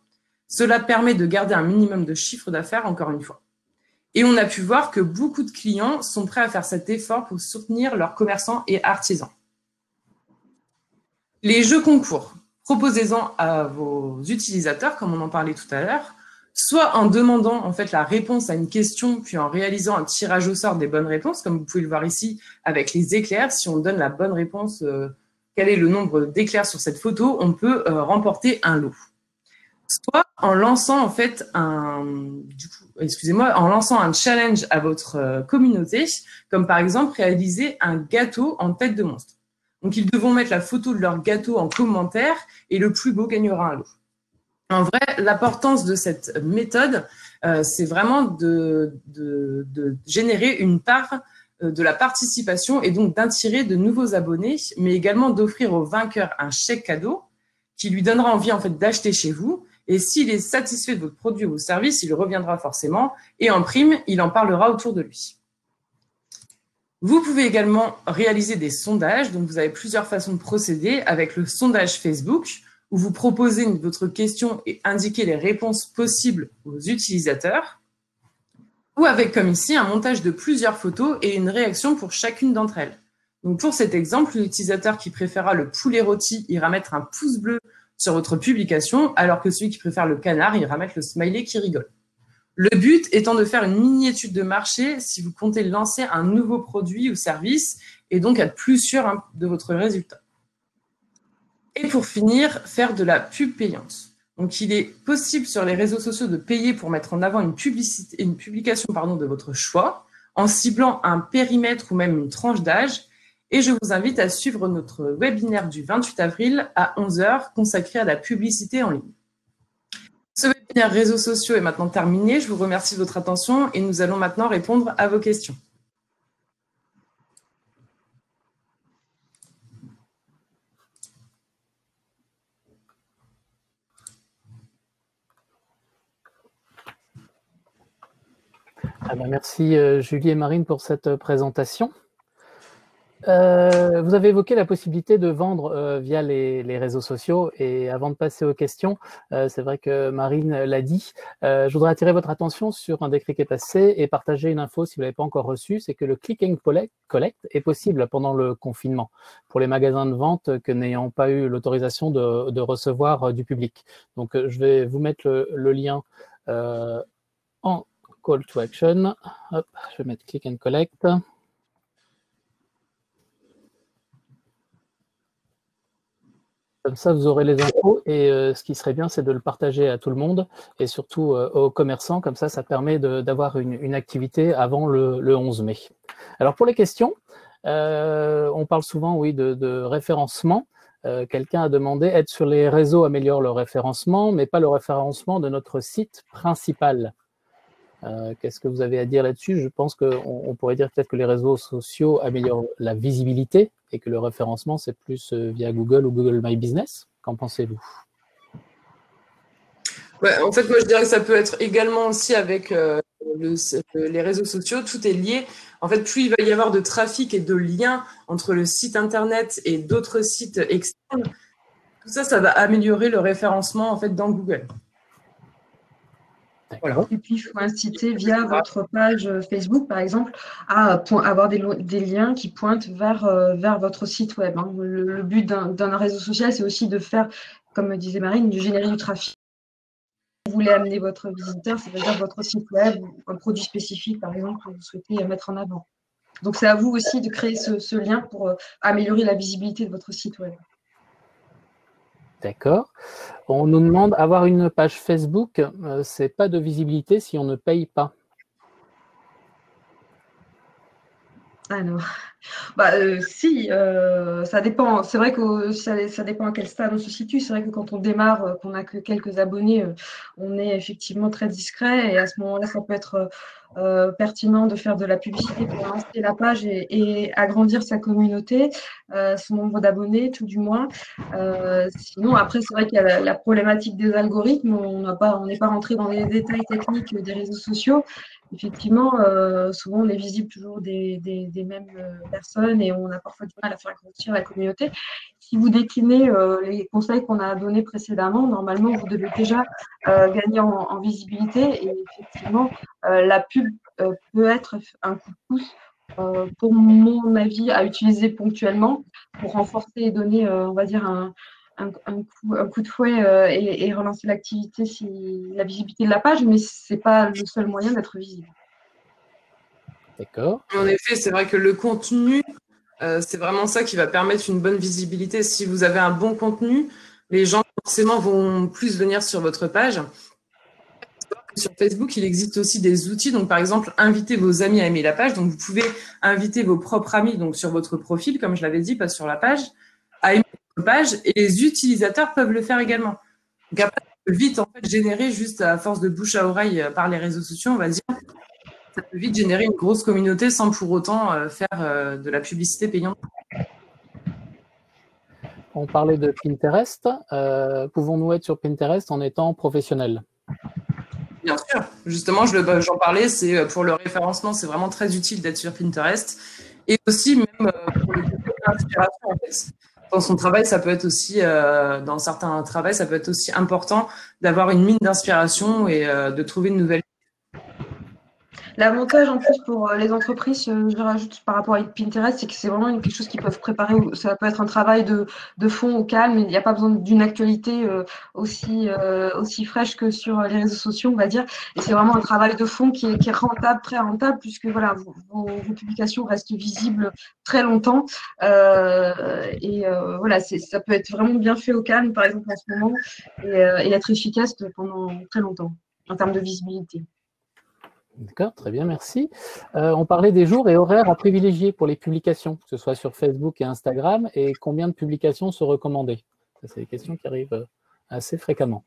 Speaker 3: Cela permet de garder un minimum de chiffre d'affaires, encore une fois. Et on a pu voir que beaucoup de clients sont prêts à faire cet effort pour soutenir leurs commerçants et artisans. Les jeux concours, proposez-en à vos utilisateurs, comme on en parlait tout à l'heure, soit en demandant en fait la réponse à une question, puis en réalisant un tirage au sort des bonnes réponses, comme vous pouvez le voir ici avec les éclairs. Si on donne la bonne réponse, quel est le nombre d'éclairs sur cette photo, on peut remporter un lot. Soit en lançant en fait en lançant un challenge à votre communauté, comme par exemple réaliser un gâteau en tête de monstre. Donc ils devront mettre la photo de leur gâteau en commentaire et le plus beau gagnera un lot. En vrai, l'importance de cette méthode, c'est vraiment de générer une part de la participation et donc d'attirer de nouveaux abonnés, mais également d'offrir au vainqueur un chèque cadeau qui lui donnera envie en fait d'acheter chez vous. Et s'il est satisfait de votre produit ou vos services, il reviendra forcément et en prime, il en parlera autour de lui. Vous pouvez également réaliser des sondages. Donc, vous avez plusieurs façons de procéder avec le sondage Facebook où vous proposez votre question et indiquez les réponses possibles aux utilisateurs, ou avec, comme ici, un montage de plusieurs photos et une réaction pour chacune d'entre elles. Donc, pour cet exemple, l'utilisateur qui préférera le poulet rôti ira mettre un pouce bleu sur votre publication, alors que celui qui préfère le canard ira mettre le smiley qui rigole. Le but étant de faire une mini-étude de marché si vous comptez lancer un nouveau produit ou service et donc être plus sûr de votre résultat. Et pour finir, faire de la pub payante. Donc, il est possible sur les réseaux sociaux de payer pour mettre en avant une publication de votre choix en ciblant un périmètre ou même une tranche d'âge. Et je vous invite à suivre notre webinaire du 28 avril à 11 h consacré à la publicité en ligne. Ce webinaire réseaux sociaux est maintenant terminé. Je vous remercie de votre attention et nous allons maintenant répondre à vos questions.
Speaker 4: Merci Julie et Marine pour cette présentation. Vous avez évoqué la possibilité de vendre via les réseaux sociaux et avant de passer aux questions, c'est vrai que Marine l'a dit, je voudrais attirer votre attention sur un décret qui est passé et partager une info si vous ne l'avez pas encore reçue, c'est que le click and collect est possible pendant le confinement pour les magasins de vente que n'ayant pas eu l'autorisation de recevoir du public. Donc je vais vous mettre le lien en call to action. Hop, je vais mettre click and collect. Comme ça, vous aurez les infos et ce qui serait bien, c'est de le partager à tout le monde et surtout aux commerçants. Comme ça permet d'avoir une activité avant le 11 mai. Alors, pour les questions, on parle souvent, oui, de référencement. Quelqu'un a demandé, être sur les réseaux améliore le référencement, mais pas le référencement de notre site principal. Qu'est-ce que vous avez à dire là-dessus? Je pense qu'on pourrait dire peut-être que les réseaux sociaux améliorent la visibilité et que le référencement, c'est plus via Google ou Google My Business. Qu'en pensez-vous?
Speaker 3: Ouais, en fait, moi, je dirais que ça peut être également aussi avec les réseaux sociaux. Tout est lié. En fait, plus il va y avoir de trafic et de liens entre le site Internet et d'autres sites externes, tout ça, ça va améliorer le référencement en fait, dans Google. Voilà.
Speaker 2: Et puis, il faut inciter via votre page Facebook, par exemple, à avoir des liens qui pointent vers votre site web. Hein. Le but d'un réseau social, c'est aussi de faire, comme disait Marine, de générer du trafic. Si vous voulez amener votre visiteur, c'est-à-dire votre site web ou un produit spécifique, par exemple, que vous souhaitez mettre en avant. Donc, c'est à vous aussi de créer ce lien pour améliorer la visibilité de votre site web.
Speaker 4: D'accord. On nous demande avoir une page Facebook, c'est pas de visibilité si on ne paye pas.
Speaker 2: Alors, si, ça dépend. C'est vrai que ça dépend à quel stade on se situe. C'est vrai que quand on démarre, qu'on n'a que quelques abonnés, on est effectivement très discret. Et à ce moment-là, ça peut être pertinent de faire de la publicité pour lancer la page et agrandir sa communauté, son nombre d'abonnés, tout du moins. Sinon, après, c'est vrai qu'il y a la problématique des algorithmes. On n'est pas rentré dans les détails techniques des réseaux sociaux. Effectivement, souvent on est visible toujours des mêmes personnes et on a parfois du mal à faire grossir la communauté. Si vous déclinez les conseils qu'on a donnés précédemment, normalement vous devez déjà gagner en visibilité et effectivement la pub peut être un coup de pouce, pour mon avis, à utiliser ponctuellement pour renforcer et donner, on va dire, un coup de fouet et relancer l'activité, la visibilité de la page, mais ce n'est pas le seul moyen d'être visible.
Speaker 4: D'accord.
Speaker 3: En effet, c'est vrai que le contenu, c'est vraiment ça qui va permettre une bonne visibilité. Si vous avez un bon contenu, les gens forcément vont plus venir sur votre page. Sur Facebook, il existe aussi des outils. Donc, par exemple, inviter vos amis à aimer la page. Donc, vous pouvez inviter vos propres amis donc sur votre profil, comme je l'avais dit, pas sur la page, à aimer votre page. Et les utilisateurs peuvent le faire également. Donc, après, ça peut vite en fait générer, juste à force de bouche à oreille par les réseaux sociaux, on va dire, ça peut vite générer une grosse communauté sans pour autant faire de la publicité payante.
Speaker 4: On parlait de Pinterest. Pouvons-nous être sur Pinterest en étant professionnel?
Speaker 3: Bien sûr, justement, j'en parlais, c'est pour le référencement, c'est vraiment très utile d'être sur Pinterest. Et aussi, même pour l'inspiration, en fait. Dans son travail, ça peut être aussi, dans certains travails, ça peut être aussi important d'avoir une mine d'inspiration et de trouver une nouvelle.
Speaker 2: L'avantage en plus pour les entreprises, je rajoute par rapport à Pinterest, c'est que c'est vraiment quelque chose qu'ils peuvent préparer. Ça peut être un travail de fond au calme. Il n'y a pas besoin d'une actualité aussi fraîche que sur les réseaux sociaux, on va dire. Et c'est vraiment un travail de fond qui est rentable, très rentable, puisque voilà, vos publications restent visibles très longtemps. Voilà, ça peut être vraiment bien fait au calme, par exemple en ce moment, et être efficace pendant très longtemps en termes de visibilité.
Speaker 4: D'accord, très bien, merci. On parlait des jours et horaires à privilégier pour les publications, que ce soit sur Facebook et Instagram, et combien de publications se recommander? C'est des questions qui arrivent assez fréquemment.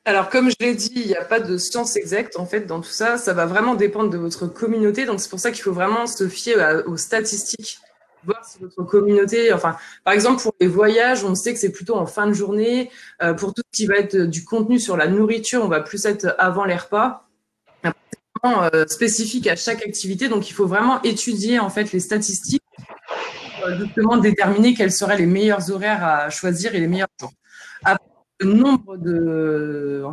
Speaker 3: Alors, comme je l'ai dit, il n'y a pas de science exacte en fait dans tout ça. Ça va vraiment dépendre de votre communauté. Donc, c'est pour ça qu'il faut vraiment se fier aux statistiques, voir si votre communauté, enfin, par exemple, pour les voyages, on sait que c'est plutôt en fin de journée. Pour tout ce qui va être du contenu sur la nourriture, on va plus être avant les repas. Spécifique à chaque activité, donc il faut vraiment étudier en fait les statistiques pour justement déterminer quels seraient les meilleurs horaires à choisir et les meilleurs jours. Après, le nombre de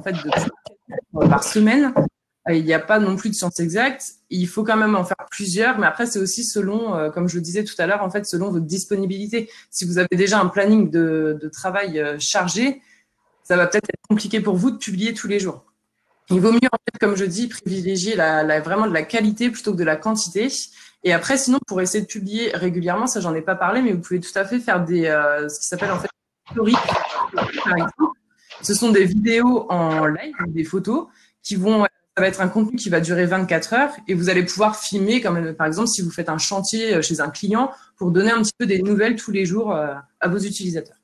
Speaker 3: par semaine, il n'y a pas non plus de science exacte. Il faut quand même en faire plusieurs, mais après c'est aussi selon, comme je le disais tout à l'heure, en fait selon votre disponibilité. Si vous avez déjà un planning de travail chargé, ça va peut-être être compliqué pour vous de publier tous les jours. Il vaut mieux, en fait, comme je dis, privilégier vraiment de la qualité plutôt que de la quantité. Et après, sinon, pour essayer de publier régulièrement, ça, j'en ai pas parlé, mais vous pouvez tout à fait faire ce qui s'appelle en fait stories, par exemple. Ce sont des vidéos en live, des photos ça va être un contenu qui va durer 24 heures et vous allez pouvoir filmer, comme par exemple, si vous faites un chantier chez un client, pour donner un petit peu des nouvelles tous les jours à vos utilisateurs.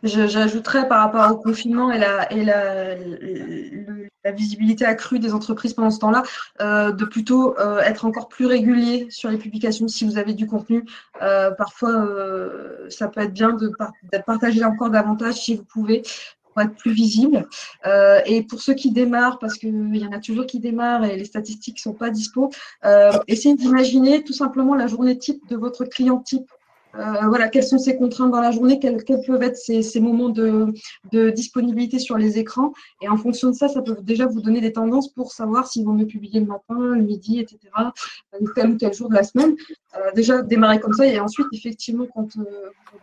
Speaker 2: J'ajouterais par rapport au confinement et la visibilité accrue des entreprises pendant ce temps-là, de plutôt être encore plus régulier sur les publications si vous avez du contenu. Parfois, ça peut être bien de partager encore davantage si vous pouvez, pour être plus visible. Et pour ceux qui démarrent, parce qu'il y en a toujours qui démarrent et les statistiques ne sont pas dispo, essayez d'imaginer tout simplement la journée type de votre client type. voilà, quelles sont ces contraintes dans la journée, quels peuvent être ces moments de disponibilité sur les écrans. Et en fonction de ça, ça peut déjà vous donner des tendances pour savoir s'il vaut mieux publier le matin, le midi, etc., tel ou tel jour de la semaine. Déjà, démarrer comme ça. Et ensuite, effectivement, quand vous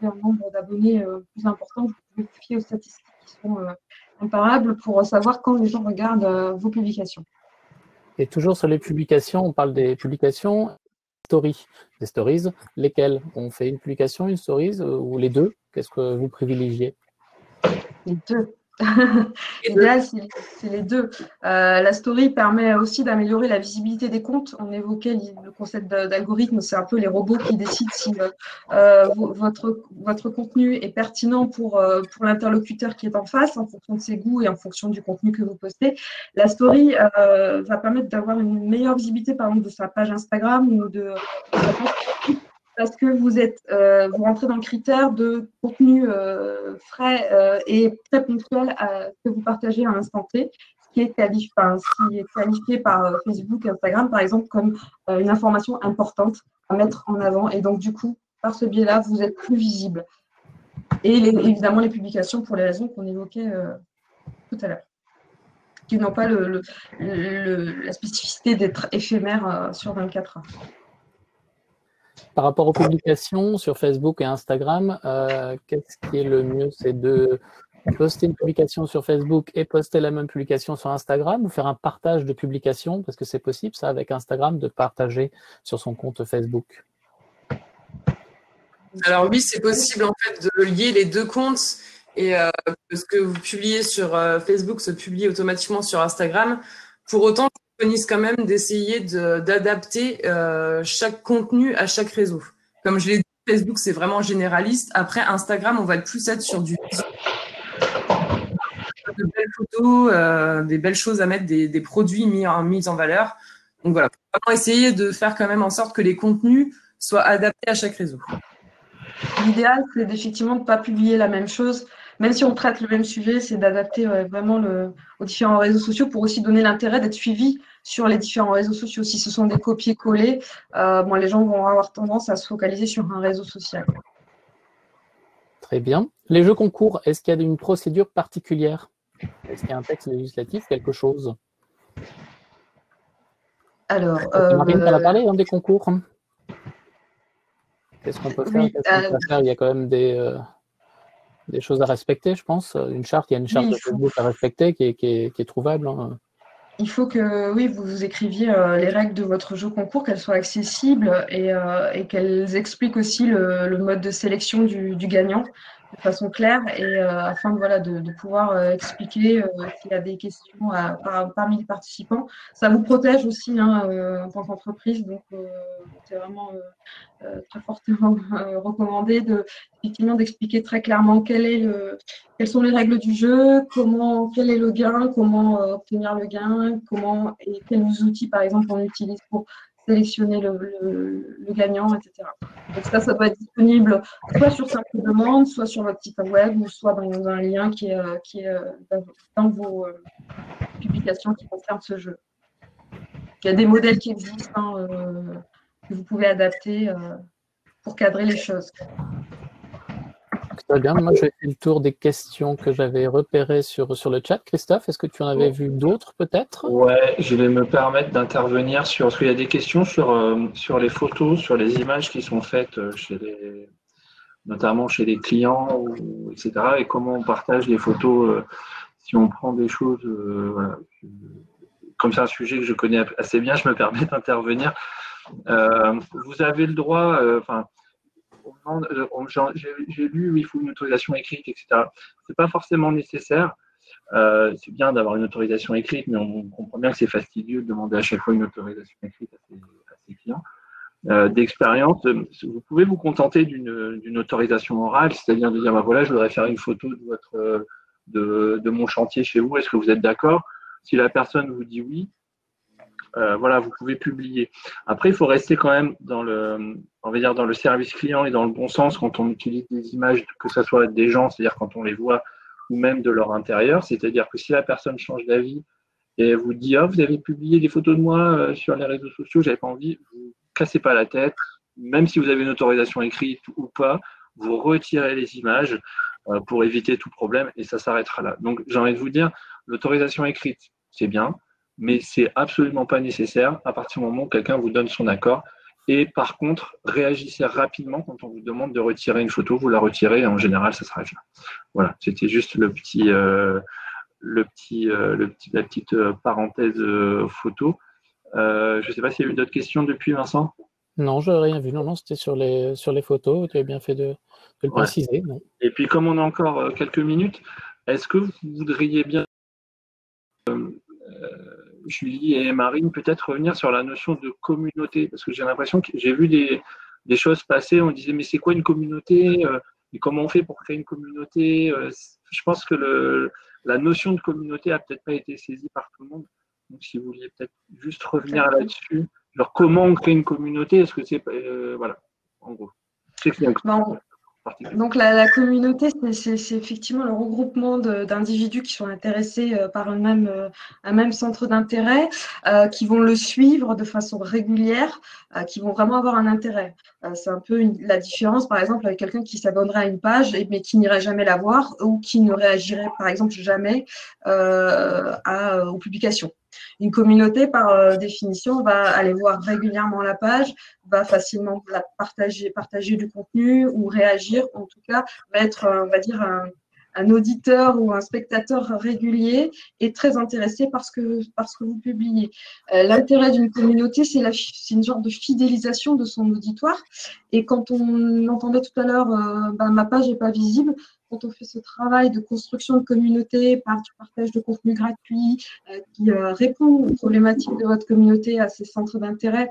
Speaker 2: avez un nombre d'abonnés plus important, vous pouvez vous fier aux statistiques qui sont comparables pour savoir quand les gens regardent vos publications.
Speaker 4: Et toujours sur les publications, on parle des publications des stories, lesquelles? On fait une publication, une stories ou les deux? Qu'est-ce que vous privilégiez?
Speaker 2: Les deux. L'idéal, c'est les deux. La story permet aussi d'améliorer la visibilité des comptes. On évoquait le concept d'algorithme, c'est un peu les robots qui décident si votre contenu est pertinent pour l'interlocuteur qui est en face, en fonction de ses goûts et en fonction du contenu que vous postez. La story va permettre d'avoir une meilleure visibilité, par exemple, de sa page Instagram ou de sa page Facebook, parce que vous rentrez dans le critère de contenu frais et très ponctuel que vous partagez à l'instant T, ce qui est qualifié par Facebook et Instagram, par exemple, comme une information importante à mettre en avant. Et donc, du coup, par ce biais-là, vous êtes plus visible. Et évidemment, les publications pour les raisons qu'on évoquait tout à l'heure, qui n'ont pas la spécificité d'être éphémères sur 24 heures.
Speaker 4: Par rapport aux publications sur Facebook et Instagram, qu'est-ce qui est le mieux? C'est de poster une publication sur Facebook et poster la même publication sur Instagram ou faire un partage de publications? Parce que c'est possible, ça, avec Instagram, de partager sur son compte Facebook.
Speaker 3: Alors oui, c'est possible en fait de lier les deux comptes et ce que vous publiez sur Facebook se publie automatiquement sur Instagram. Pour autant, je préconise quand même d'essayer d'adapter chaque contenu à chaque réseau. Comme je l'ai dit, Facebook, c'est vraiment généraliste. Après, Instagram, on va plus être sur de belles photos, des belles choses à mettre, des produits mis en valeur. Donc voilà, vraiment essayer de faire quand même en sorte que les contenus soient adaptés à chaque réseau.
Speaker 2: L'idéal, c'est effectivement de ne pas publier la même chose. Même si on traite le même sujet, c'est d'adapter vraiment aux différents réseaux sociaux pour aussi donner l'intérêt d'être suivi sur les différents réseaux sociaux. Si ce sont des copier-coller, les gens vont avoir tendance à se focaliser sur un réseau social.
Speaker 4: Très bien. Les jeux concours, est-ce qu'il y a une procédure particulière? Est-ce qu'il y a un texte législatif, quelque chose?
Speaker 2: Alors,
Speaker 4: Marine, tu en as parlé des concours. Qu'est-ce qu'on peut faire?
Speaker 2: Oui,
Speaker 4: Qu'est-ce qu'on peut faire? Il y a quand même des choses à respecter, je pense. Il y a une charte de Facebook à respecter qui est trouvable. Hein.
Speaker 2: Il faut que vous écriviez les règles de votre jeu concours, qu'elles soient accessibles et qu'elles expliquent aussi le mode de sélection du gagnant de façon claire et afin de pouvoir expliquer s'il y a des questions parmi les participants. Ça vous protège aussi en tant qu'entreprise, donc c'est vraiment très fortement recommandé effectivement d'expliquer très clairement quelles sont les règles du jeu, quel est le gain, comment obtenir le gain, et quels outils par exemple on utilise pour sélectionner le gagnant, etc. Donc ça doit être disponible soit sur simple demande, soit sur votre site web, ou soit dans un lien qui est dans vos publications qui concernent ce jeu. Il y a des modèles qui existent que vous pouvez adapter pour cadrer les choses.
Speaker 4: Très bien. Moi, j'ai fait le tour des questions que j'avais repérées sur le chat. Christophe, est-ce que tu en avais vu d'autres peut-être?
Speaker 1: Ouais, je vais me permettre d'intervenir parce qu'il y a des questions sur les photos, sur les images qui sont faites notamment chez les clients, etc. Et comment on partage les photos si on prend des choses. Voilà. Comme c'est un sujet que je connais assez bien, je me permets d'intervenir. Vous avez le droit, j'ai lu, il faut une autorisation écrite, etc. C'est pas forcément nécessaire. C'est bien d'avoir une autorisation écrite, mais on comprend bien que c'est fastidieux de demander à chaque fois une autorisation écrite à ses clients. D'expérience, vous pouvez vous contenter d'une autorisation orale, c'est-à-dire de dire voilà, je voudrais faire une photo de mon chantier chez vous, est-ce que vous êtes d'accord? Si la personne vous dit oui, vous pouvez publier. Après, il faut rester quand même dans le service client et dans le bon sens quand on utilise des images, que ce soit des gens, c'est-à-dire quand on les voit, ou même de leur intérieur. C'est-à-dire que si la personne change d'avis et vous dit vous avez publié des photos de moi sur les réseaux sociaux, j'avais pas envie, vous cassez pas la tête, même si vous avez une autorisation écrite ou pas, vous retirez les images pour éviter tout problème et ça s'arrêtera là. Donc, j'ai envie de vous dire, l'autorisation écrite, c'est bien, mais c'est absolument pas nécessaire à partir du moment où quelqu'un vous donne son accord. Et par contre, réagissez rapidement quand on vous demande de retirer une photo, vous la retirez et en général, ça s'arrête là. Voilà, c'était juste la petite parenthèse photo. Je ne sais pas s'il y a eu d'autres questions depuis, Vincent.
Speaker 4: Non, je n'ai rien vu. Non, c'était sur les photos. Tu as bien fait de le préciser. Non.
Speaker 1: Et puis, comme on a encore quelques minutes, est-ce que vous voudriez bien, Julie et Marine, peut-être revenir sur la notion de communauté? Parce que j'ai l'impression que j'ai vu des choses passer. On disait, mais c'est quoi une communauté? Et comment on fait pour créer une communauté? Je pense que la notion de communauté a peut-être pas été saisie par tout le monde. Donc, si vous vouliez peut-être juste revenir là-dessus, genre comment on crée une communauté, est-ce que c'est voilà, en gros. Je sais que c'est
Speaker 2: donc la communauté, c'est effectivement le regroupement d'individus qui sont intéressés par un même centre d'intérêt, qui vont le suivre de façon régulière, qui vont vraiment avoir un intérêt. C'est un peu la différence, par exemple, avec quelqu'un qui s'abonnerait à une page, mais qui n'irait jamais la voir ou qui ne réagirait, par exemple, jamais aux publications. Une communauté, par définition, va aller voir régulièrement la page, va facilement la partager du contenu ou réagir, en tout cas, va être, on va dire, un auditeur ou un spectateur régulier et très intéressé par ce que vous publiez. L'intérêt d'une communauté, c'est une sorte de fidélisation de son auditoire. Et quand on entendait tout à l'heure, ma page n'est pas visible, quand on fait ce travail de construction de communauté par du partage de contenu gratuit qui répond aux problématiques de votre communauté, à ces centres d'intérêt,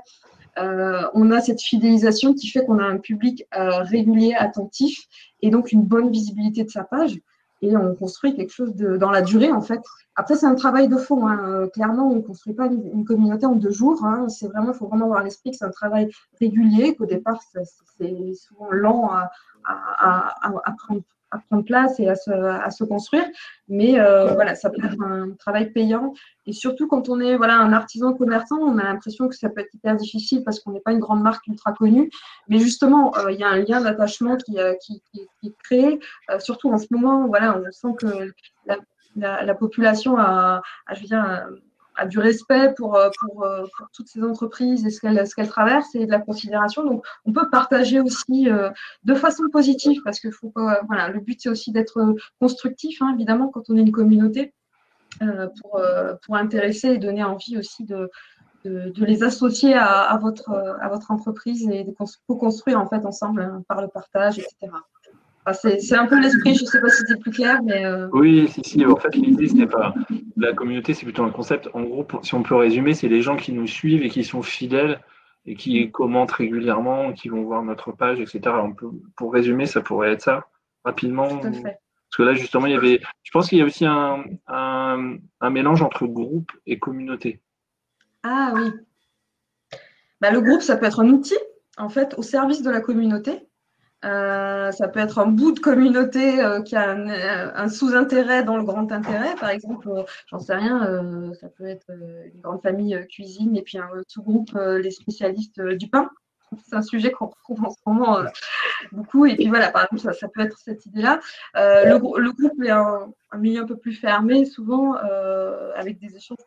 Speaker 2: on a cette fidélisation qui fait qu'on a un public régulier, attentif et donc une bonne visibilité de sa page. Et on construit quelque chose dans la durée, en fait. Après, c'est un travail de fond. Clairement, on ne construit pas une communauté en 2 jours. Il faut vraiment avoir à l'esprit que c'est un travail régulier, qu'au départ, c'est souvent lent à prendre place et à se construire. Mais voilà, ça peut être un travail payant. Et surtout, quand on est un artisan commerçant, on a l'impression que ça peut être hyper difficile parce qu'on n'est pas une grande marque ultra connue. Mais justement, il y a un lien d'attachement qui est créé. Surtout en ce moment, on sent que la population a du respect pour toutes ces entreprises et ce qu'elles traversent et de la considération. Donc, on peut partager aussi de façon positive parce que le but, c'est aussi d'être constructif, évidemment, quand on est une communauté, pour intéresser et donner envie aussi de les associer à votre entreprise et de co-construire en fait ensemble par le partage, etc. C'est un peu l'esprit, je ne sais pas si c'était plus clair, mais…
Speaker 1: Oui, si. En fait, l'idée, ce n'est pas… La communauté, c'est plutôt un concept. En gros, si on peut résumer, c'est les gens qui nous suivent et qui sont fidèles et qui commentent régulièrement, qui vont voir notre page, etc. Pour résumer, ça pourrait être ça, rapidement.
Speaker 2: Tout à fait.
Speaker 1: Parce que là, justement, je pense qu'il y a aussi un mélange entre groupe et communauté.
Speaker 2: Ah oui. Le groupe, ça peut être un outil, en fait, au service de la communauté. Ça peut être un bout de communauté qui a un sous-intérêt dans le grand intérêt. Par exemple, j'en sais rien, ça peut être une grande famille cuisine et puis un sous-groupe, les spécialistes du pain. C'est un sujet qu'on retrouve en ce moment beaucoup. Et puis voilà, par exemple, ça peut être cette idée-là. Le groupe est un milieu un peu plus fermé, souvent, avec des échanges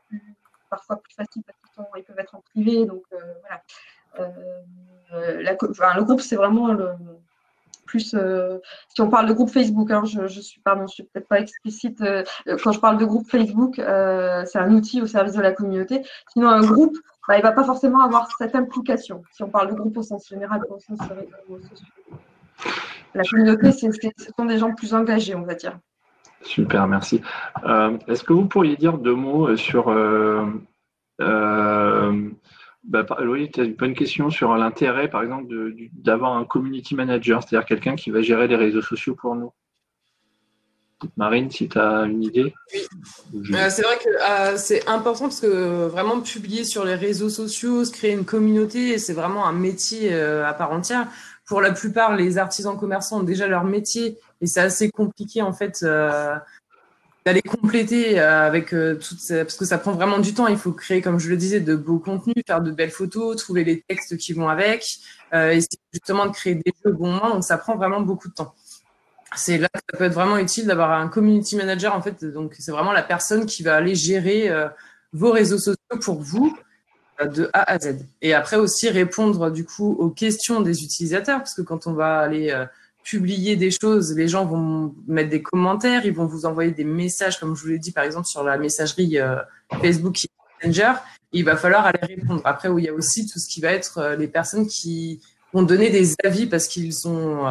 Speaker 2: parfois plus faciles parce qu'ils peuvent être en privé. Donc voilà. Le groupe, c'est vraiment plus, si on parle de groupe Facebook, je suis peut-être pas explicite quand je parle de groupe Facebook, c'est un outil au service de la communauté. Sinon, un groupe, il ne va pas forcément avoir cette implication. Si on parle de groupe au sens général, au sens la communauté, ce sont des gens plus engagés, on va dire.
Speaker 1: Super, merci. Est-ce que vous pourriez dire 2 mots sur… oui, tu as une bonne question sur l'intérêt, par exemple, d'avoir un community manager, c'est-à-dire quelqu'un qui va gérer les réseaux sociaux pour nous. Marine, si tu as une idée.
Speaker 3: Oui. C'est vrai que c'est important parce que vraiment publier sur les réseaux sociaux, se créer une communauté, c'est vraiment un métier à part entière. Pour la plupart, les artisans commerçants ont déjà leur métier et c'est assez compliqué en fait d'aller compléter avec parce que ça prend vraiment du temps. Il faut créer, comme je le disais, de beaux contenus, faire de belles photos, trouver les textes qui vont avec, essayer justement de créer des jeux au bon moment. Donc, ça prend vraiment beaucoup de temps. C'est là que ça peut être vraiment utile d'avoir un community manager, en fait. Donc, c'est vraiment la personne qui va aller gérer vos réseaux sociaux pour vous de A à Z. Et après aussi répondre du coup aux questions des utilisateurs, parce que quand on va aller publier des choses, les gens vont mettre des commentaires, ils vont vous envoyer des messages, comme je vous l'ai dit, par exemple, sur la messagerie Facebook Messenger. Il va falloir aller répondre. Après, où il y a aussi tout ce qui va être les personnes qui vont donner des avis parce qu'ils ont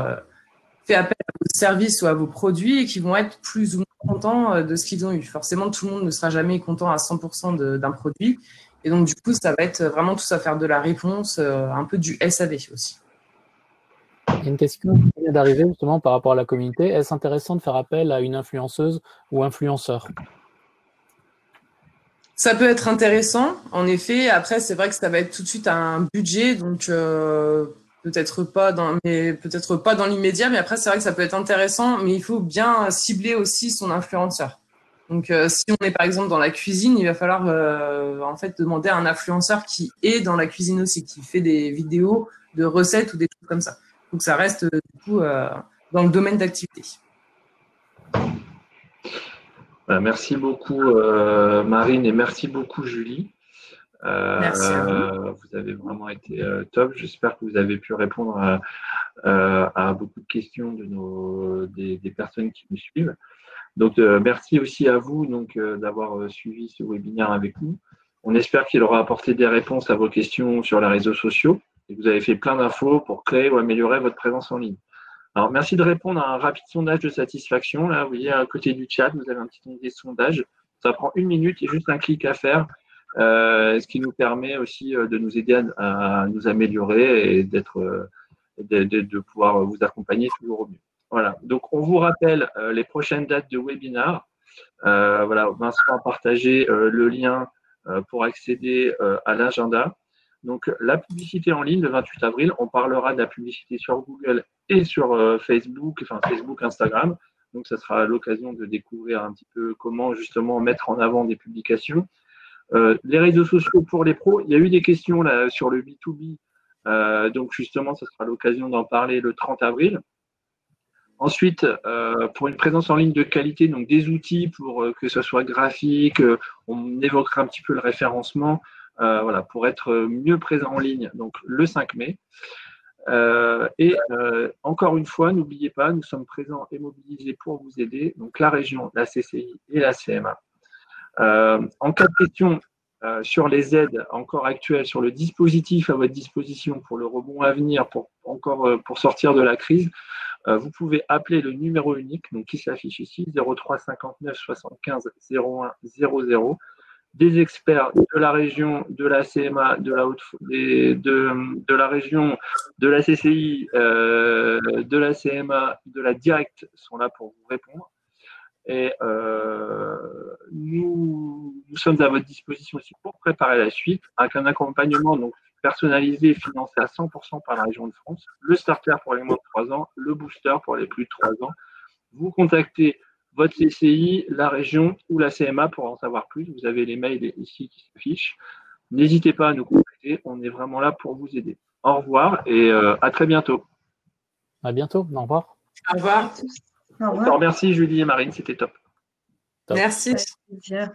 Speaker 3: fait appel à vos services ou à vos produits et qui vont être plus ou moins contents de ce qu'ils ont eu. Forcément, tout le monde ne sera jamais content à 100% d'un produit. Et donc, du coup, ça va être vraiment tout ça, faire de la réponse, un peu du SAV aussi.
Speaker 4: Il y a une question qui vient d'arriver justement par rapport à la communauté. Est-ce intéressant de faire appel à une influenceuse ou influenceur?
Speaker 3: Ça peut être intéressant, en effet. Après, c'est vrai que ça va être tout de suite un budget, donc peut-être pas dans l'immédiat, mais après, c'est vrai que ça peut être intéressant, mais il faut bien cibler aussi son influenceur. Donc, si on est par exemple dans la cuisine, il va falloir en fait demander à un influenceur qui est dans la cuisine aussi, qui fait des vidéos de recettes ou des trucs comme ça. Donc, ça reste du coup dans le domaine d'activité.
Speaker 1: Merci beaucoup Marine et merci beaucoup Julie.
Speaker 3: Merci à vous.
Speaker 1: Vous avez vraiment été top. J'espère que vous avez pu répondre à beaucoup de questions des personnes qui nous suivent. Donc, merci aussi à vous d'avoir suivi ce webinaire avec nous. On espère qu'il aura apporté des réponses à vos questions sur les réseaux sociaux et que vous avez fait plein d'infos pour créer ou améliorer votre présence en ligne. Alors, merci de répondre à un rapide sondage de satisfaction. Là, vous voyez, à côté du chat, vous avez un petit onglet sondage. Ça prend 1 minute et juste un clic à faire, ce qui nous permet aussi de nous aider à nous améliorer et de pouvoir vous accompagner toujours au mieux. Voilà. Donc, on vous rappelle les prochaines dates de webinaire. Voilà, Vincent a partagé le lien pour accéder à l'agenda. Donc, la publicité en ligne le 28 avril, on parlera de la publicité sur Google et sur Facebook, Instagram. Donc, ça sera l'occasion de découvrir un petit peu comment justement mettre en avant des publications. Les réseaux sociaux pour les pros, il y a eu des questions là sur le B2B. Donc, justement, ça sera l'occasion d'en parler le 30 avril. Ensuite, pour une présence en ligne de qualité, donc des outils pour que ce soit graphique, on évoquera un petit peu le référencement, voilà, pour être mieux présent en ligne, donc le 5 mai. Encore une fois, n'oubliez pas, nous sommes présents et mobilisés pour vous aider, donc la région, la CCI et la CMA. En cas de question sur les aides encore actuelles, sur le dispositif à votre disposition pour le rebond à venir, pour sortir de la crise, vous pouvez appeler le numéro unique donc qui s'affiche ici, 03 59 75 01 00. Des experts de la région, de la CMA, de la région, de la CCI, de la CMA, de la Direct sont là pour vous répondre. Et nous sommes à votre disposition aussi pour préparer la suite avec un accompagnement donc personnalisé et financé à 100% par la région de France, le starter pour les moins de 3 ans, le booster pour les plus de 3 ans. Vous contactez votre CCI, la région ou la CMA pour en savoir plus. Vous avez les mails ici qui s'affichent. N'hésitez pas à nous contacter. On est vraiment là pour vous aider. Au revoir et à très bientôt.
Speaker 4: À bientôt. Au revoir.
Speaker 3: Au revoir.
Speaker 2: Au revoir.
Speaker 1: Je te remercie Julie et Marine, c'était top.
Speaker 3: Merci.
Speaker 2: Avec plaisir.